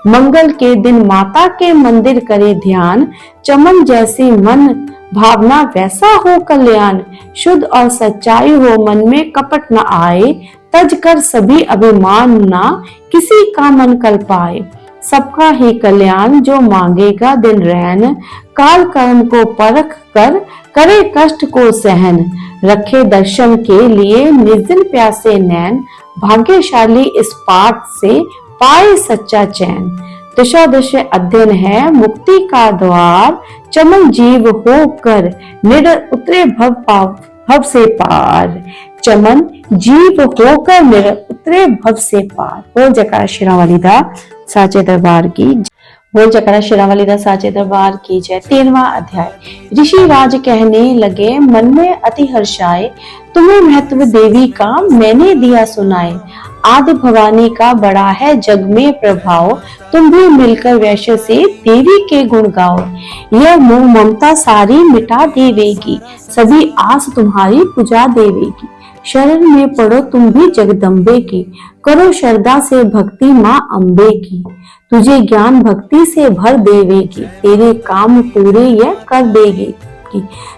मंगल के दिन माता के मंदिर करे ध्यान, चमन जैसी मन भावना वैसा हो कल्याण। शुद्ध और सच्चाई हो मन में कपट न आए, तज कर सभी अभिमान ना किसी का मन कल पाए। सबका ही कल्याण जो मांगेगा दिन रैन, काल कर्म को परख कर करे कष्ट को सहन। रखे दर्शन के लिए निर्जन प्यासे नैन, भाग्यशाली इस पाठ से पाए सच्चा चैन। दशादश अध्ययन है मुक्ति का द्वार, चमन जीव होकर निडर उतरे भव से पार। चमन जीव होकर निडर उतरे भव से पार। बोल जयकारा शेरावाली दा साचे दरबार की, बोल जयकारा शेरावाली दा साचे दरबार की जय। 13वां अध्याय। ऋषि राज कहने लगे मन में अति हर्षाए, तुम्हें महत्व देवी का मैंने दिया सुनाए। आदि भवानी का बड़ा है जग में प्रभाव, तुम भी मिलकर वैश्य से देवी के गुण गाओ। यह मोह ममता सारी मिटा देवेगी, सभी आस तुम्हारी पूजा देवेगी। शरण में पड़ो तुम भी जगदम्बे की, करो श्रद्धा से भक्ति माँ अम्बे की। तुझे ज्ञान भक्ति से भर देवेगी, तेरे काम पूरे यह कर देगी।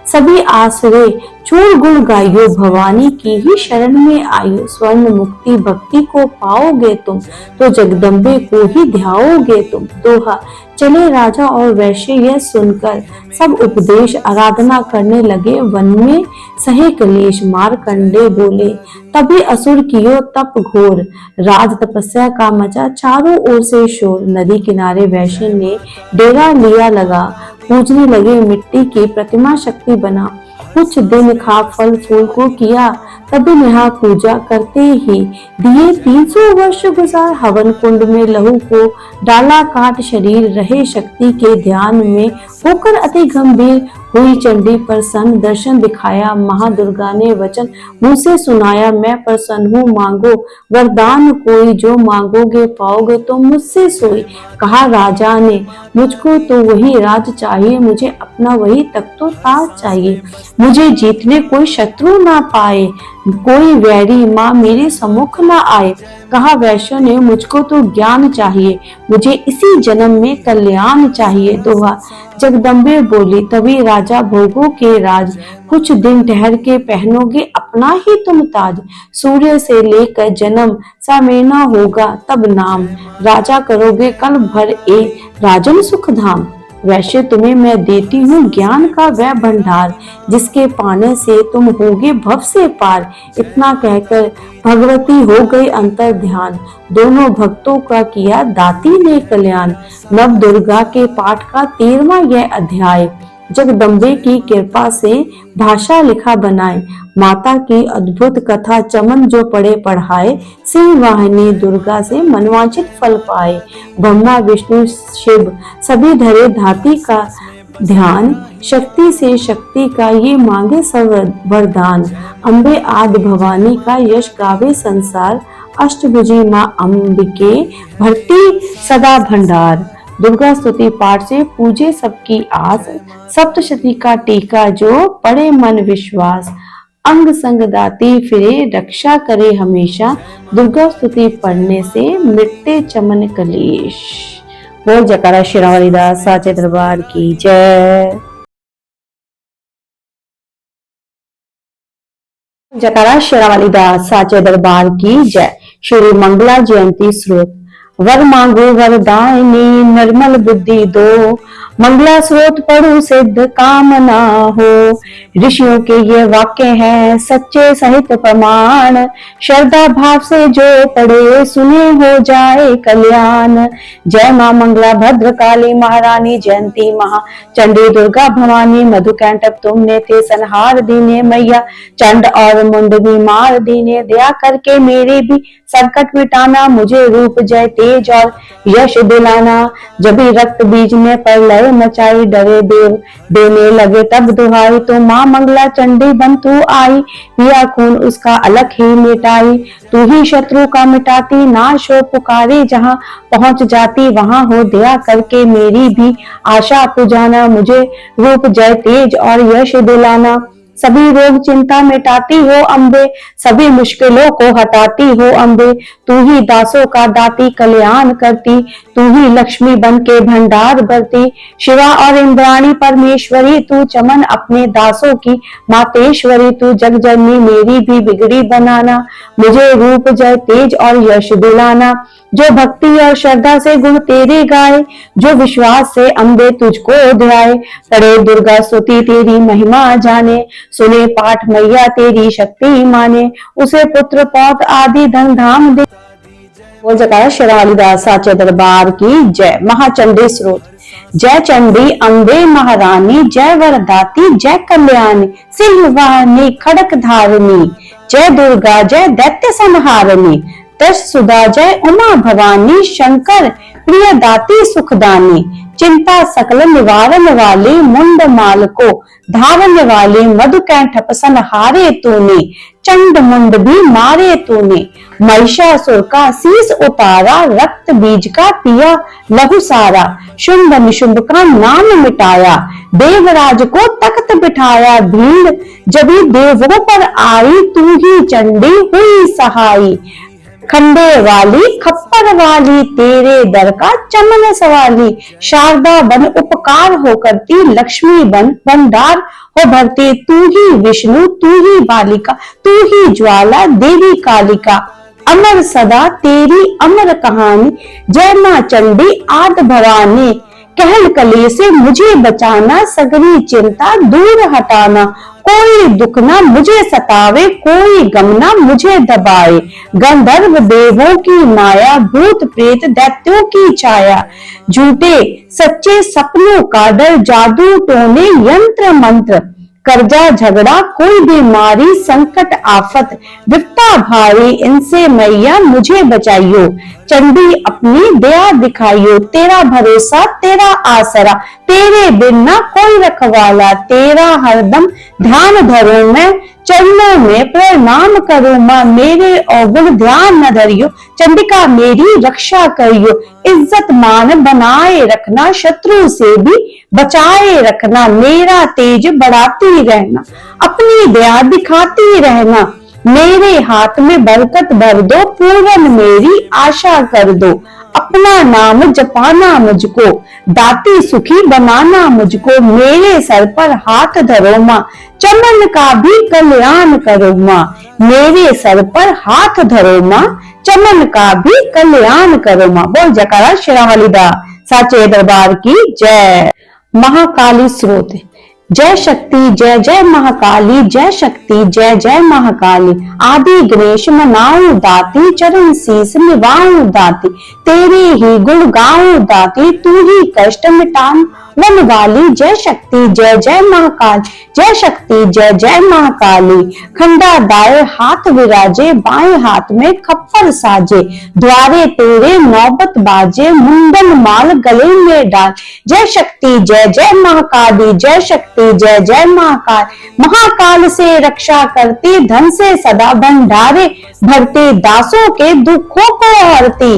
सभी आश्रय छोड़ गुण गाइयो, भवानी की ही शरण में आइयो। स्वर्ण मुक्ति भक्ति को पाओगे तुम, तो जगदम्बे को ही ध्याओगे तुम। दोहा। चले राजा और वैश्य यह सुनकर सब उपदेश आराधना करने लगे वन में सहे कलेश। मारकंडे बोले तभी असुर कियो तप घोर, राज तपस्या का मचा चारों ओर से शोर। नदी किनारे वैश्य ने डेरा लिया लगा, पूजने लगे मिट्टी की प्रतिमा शक्ति बना। कुछ दिन खा फल फूल को किया तब नेहा पूजा करते ही दिए 300 वर्ष गुजार। हवन कुंड में लहू को डाला काट, शरीर रहे शक्ति के ध्यान में, होकर अति गंभीर हुई चंडी प्रसन्न। दर्शन दिखाया महादुर्गा ने, वचन मुंह से सुनाया, मैं प्रसन्न हूँ मांगो वरदान कोई, जो मांगोगे पाओगे तो मुझसे सोई। कहा राजा ने, मुझको तो वही राज चाहिए, मुझे अपना वही तख्तो ताज चाहिए। मुझे जीतने कोई शत्रु ना पाए, कोई वैरी माँ मेरे सम्मुख ना आए। कहा वैश्य ने, मुझको तो ज्ञान चाहिए, मुझे इसी जन्म में कल्याण चाहिए। दोहा जगदम्बे बोली, तभी राजा भोगों के राज, कुछ दिन ठहर के पहनोगे अपना ही तुम ताज। सूर्य से लेकर जन्म सामेना होगा तब नाम, राजा करोगे कल भर ए राजन सुख धाम। वैसे तुम्हें मैं देती हूँ ज्ञान का वह भंडार, जिसके पाने से तुम होगे भव से पार। इतना कहकर भगवती हो गई अंतर ध्यान, दोनों भक्तों का किया दाती ने कल्याण। नव दुर्गा के पाठ का 13वां यह अध्याय, जगदम्बे की कृपा से भाषा लिखा बनाए। माता की अद्भुत कथा चमन जो पढ़े पढ़ाए, सिंह वाहिनी दुर्गा से मनवांचित फल पाए। ब्रह्मा विष्णु शिव सभी धरे धाती का ध्यान, शक्ति से शक्ति का ये मांगे सब वरदान। अम्बे आदि भवानी का यश गावे संसार, अष्टभुजी माँ अम्बिके भरती सदा भंडार। दुर्गा स्तुति पाठ से पूजे सबकी आस, सप्तशती का टीका जो पढ़े मन विश्वास। अंग संग दाती फिरे रक्षा करे हमेशा, दुर्गा स्तुति पढ़ने से मिटते चमन कलेश। बोल जयकारा शेरावाली दास साचे दरबार की जय। जयकारा शेरावाली दास साचे दरबार की जय। श्री मंगला जयंती स्रोत। वर मांगो वरदायिनी, निर्मल बुद्धि दो, मंगला स्रोत पढ़ो सिद्ध कामना हो। ऋषियों के ये वाक्य हैं सच्चे सहित प्रमाण, श्रद्धा भाव से जो पढ़े सुने हो जाए कल्याण। जय मां मंगला भद्र काली महारानी, जयंती महा चंडी दुर्गा भवानी, मधुकैंटक तुमने थे संहार दीने मैया, चंड और मुंड भी मार दीने। दया करके मेरे भी संकट मिटाना, मुझे रूप जय तेज और यश दिलाना। जब ही रक्त बीज ने प्रलय मचाई, डरे देव देने लगे तब दुहाई, तो मां मंगला चंडी बन तू आई, पिया खून उसका अलख ही मिटाई। तू ही शत्रु का मिटाती, नाश हो पुकारे जहां पहुंच जाती वहां हो। दया करके मेरी भी आशा पुजाना, मुझे रूप जय तेज और यश दिलाना। सभी रोग चिंता मिटाती हो अम्बे, सभी मुश्किलों को हटाती हो अम्बे। तू ही दासों का दाती कल्याण करती, तू ही लक्ष्मी बन के भंडार भरती। शिवा और इंद्राणी परमेश्वरी तू, चमन अपने दासों की मातेश्वरी तू। जग जननी मेरी भी बिगड़ी बनाना, मुझे रूप जय तेज और यश दिलाना। जो भक्ति और श्रद्धा से गुण तेरे गाए, जो विश्वास से अम्बे तुझको ध्याए। पढ़े दुर्गा स्तुति तेरी महिमा जाने, सुने पाठ मैया तेरी शक्ति माने। उसे पुत्र पौत्र आदि धन धाम दे। बोल जयकारा शेरावाली दास साचे दरबार की जय। महाचंडी स्रोत। जय चंडी अम्बे महारानी, जय वरदाती जय कल्याणी, सिंह वाहिनी खड़क धारिणी। जय दुर्गा जय दैत्य संहारिणी, दश सुधा जय उमा भवानी, शंकर प्रिय दाती सुखदानी। चिंता सकल निवारण वाली, मुंड माल को धारण वाली। मधुकैंटक संहारे तूने, चंड मुंड भी मारे तूने। महिषासुर का शीस उतारा, रक्त बीज का पिया लहू सारा। शुंभ निशुंभ का नाम मिटाया, देवराज को तख्त बिठाया। भीड़ जब देवों पर आई, तू ही चंडी हुई सहाई। खंडे वाली खप्पर वाली, तेरे दर का चमन सवाली। शारदा बन उपकार हो करती, लक्ष्मी बन भंडार हो भरती। तू ही विष्णु तू ही बालिका, तू ही ज्वाला देवी कालिका। अमर सदा तेरी अमर कहानी, जय मां चंडी आद भवानी। कहल कली से मुझे बचाना, सगरी चिंता दूर हटाना। कोई दुख ना मुझे सतावे, कोई गम ना मुझे दबाए। गंधर्व देवों की माया, भूत प्रेत दैत्यों की छाया। झूठे सच्चे सपनों का डर, जादू टोने यंत्र मंत्र। कर्जा झगड़ा कोई बीमारी संकट आफत विपदा भारी, इनसे मैया मुझे बचाइयो। चंडी अपनी दया दिखाइयो, तेरा भरोसा तेरा आसरा, तेरे बिन ना कोई रखवाला, तेरा हरदम ध्यान धरो मैं, चरणों में प्रणाम करो मां, मेरे अवगुण ध्यान न धरियो, चंडिका मेरी रक्षा करियो। इज्जत मान बनाए रखना, शत्रु से भी बचाए रखना, मेरा तेज बढ़ाती रहना, अपनी दया दिखाती रहना, मेरे हाथ में बरकत भर दो, पूरन मेरी आशा कर दो। अपना नाम जपाना मुझको, दाती सुखी बनाना मुझको, मेरे सर पर हाथ धरो मां, चमन का भी कल्याण करो मां, मेरे सर पर हाथ धरो मां, चमन का भी कल्याण करो मां। बोल जयकारा शेरावाली दा साचे दरबार की जय। महाकाली स्रोत। जय शक्ति जय जय महाकाली, जय शक्ति जय जय महाकाली, आदि गणेश मनाऊं दाती, चरण शीस निभाऊं दाती, तेरे ही गुण गाऊं दाती, तू ही कष्ट मिटान वन वाली। जय शक्ति जय जय महाकाल, जय शक्ति जय जय महाकाली, खंडा दाएं हाथ विराजे, बाएं हाथ में खप्पर साजे, द्वारे तेरे नौबत बाजे, मुंडन माल गले में डाल। जय शक्ति जय जय महाकाली, जय शक्ति जय जय महाकाल, महाकाल से रक्षा करती, धन से सदा भंडारे भरती, दासों के दुखों को हरती,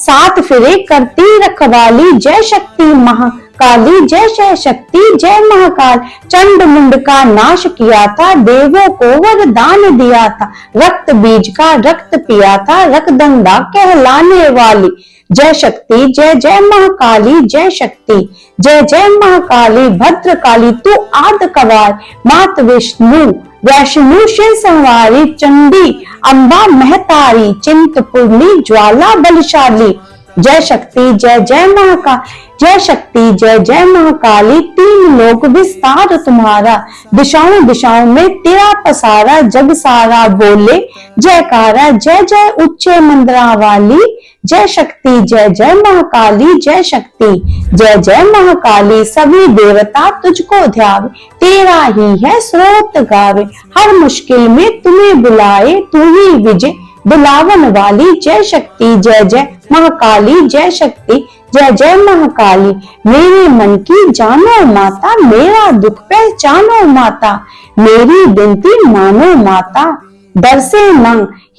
सात फिरे करती रखवाली। जय शक्ति महाकाली, जय जय शक्ति जय महाकाल, चंड मुंड का नाश किया था, देवों को वरदान दिया था, रक्त बीज का रक्त पिया था, रक्तगंगा कहलाने वाली। जय शक्ति जय जय महाकाली, जय शक्ति जय जय महाकाली, भद्रकाली तू आद कवार, मात विष्णु वैष्णु शिव संवारी, चंडी अम्बा महतारी, चिंतपूर्णी ज्वाला बलशाली। जय शक्ति जय जय महाकाल, जय शक्ति जय जय महाकाली, तीन लोक विस्तार तुम्हारा, दिशाओं दिशाओं में तेरा पसारा, जग सारा बोले जयकारा, जय जय उच्चे मंदिरा वाली। जय शक्ति जय जय महाकाली, जय शक्ति जय जय महाकाली, सभी देवता तुझको ध्यावे, तेरा ही है स्रोत गावे, हर मुश्किल में तुम्हें बुलाए, तू ही विजय बुलावन वाली। जय शक्ति जय जय महाकाली, जय शक्ति जय जय महाकाली, मेरे मन की जानो माता, मेरा दुख पहचानो माता, मेरी विनती मानो माता, डर से ना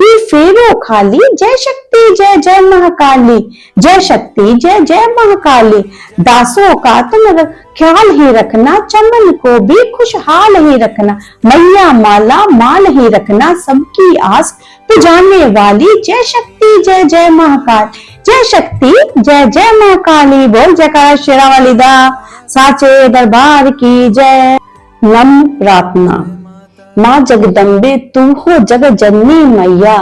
ही फेरो खाली। जय शक्ति जय जय महाकाली, जय शक्ति जय जय महाकाली, दासों का तुम ख्याल ही रखना, चमन को भी खुशहाल ही रखना, मैया माला माल ही रखना, सबकी आस पुजाने वाली। जय शक्ति जय जय महाकाल, जय शक्ति जय जय महाकाली। बोल जयकारा शेरावाली दा साचे दरबार की जय। नम प्रार्थना। माँ जगदम्बे तू हो जग जननी मैया,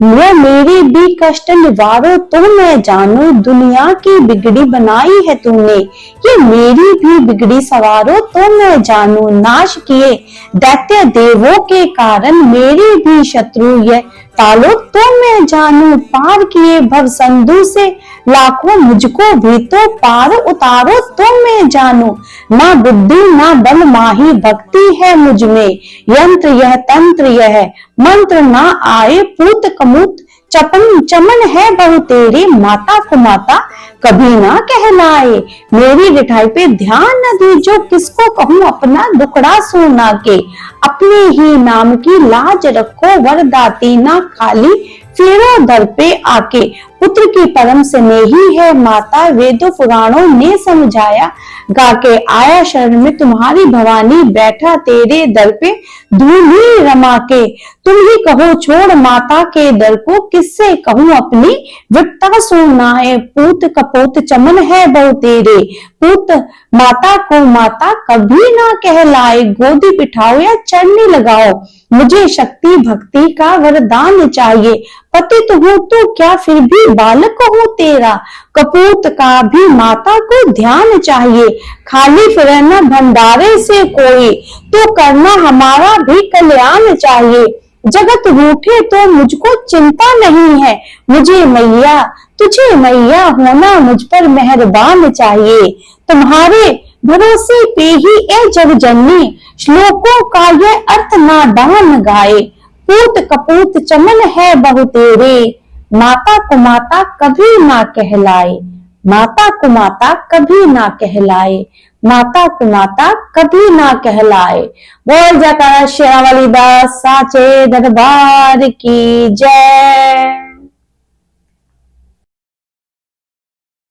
मेरी भी कष्ट निवारो तो मैं जानू, दुनिया की बिगड़ी बनाई है तूने, ये मेरी भी बिगड़ी सवारो तो मैं जानू, नाश किए दैत्य देवों के कारण मेरी भी शत्रु ये टालो तो मैं जानू, पार किए भव संधु से लाखों मुझको भी तो पार उतारो तो मैं जानू, ना बुद्धि ना बल माही भक्ति है मुझ में, यंत्र यह तंत्र यह मंत्र ना आए पूत कमूत, चपन चमन है बहु तेरे, माता को माता कभी ना कहलाए, मेरी रिठाई पे ध्यान न दीजो, किसको कहूँ अपना दुखड़ा सुना के, अपने ही नाम की लाज रखो, वरदाती ना खाली फेरो दर पे आके, पुत्र की परम स्नेही है माता, वेदों पुराणों ने समझाया, गाके आया शरण में तुम्हारी भवानी, बैठा तेरे दर पे धूली रमा के, तुम ही कहो छोड़ माता के दर को, किससे कहूँ अपनी विपता सुनाए, पूत कपोत चमन है बहु तेरे, पूत माता को माता कभी ना कहलाए, गोदी बिठाओ या चरनी लगाओ, मुझे शक्ति भक्ति का वरदान चाहिए, पतित हूँ तो क्या फिर भी बालक हूँ तेरा, कपूत का भी माता को ध्यान चाहिए, खाली फिरना भंडारे से कोई, तो करना हमारा भी कल्याण चाहिए, जगत रूठे तो मुझको चिंता नहीं है, मुझे मैया तुझे मैया होना मुझ पर मेहरबान चाहिए, तुम्हारे भरोसे पे ही ए जग जननी, श्लोकों का ये अर्थ नादान गाए। पूत कपूत चमन है बहु तेरे, माता को माता कभी ना कहलाए। माता को माता कभी ना कहलाए, माता को माता कभी ना कहलाए। बोल जाता शेरावाली दास साचे दरबार की जय।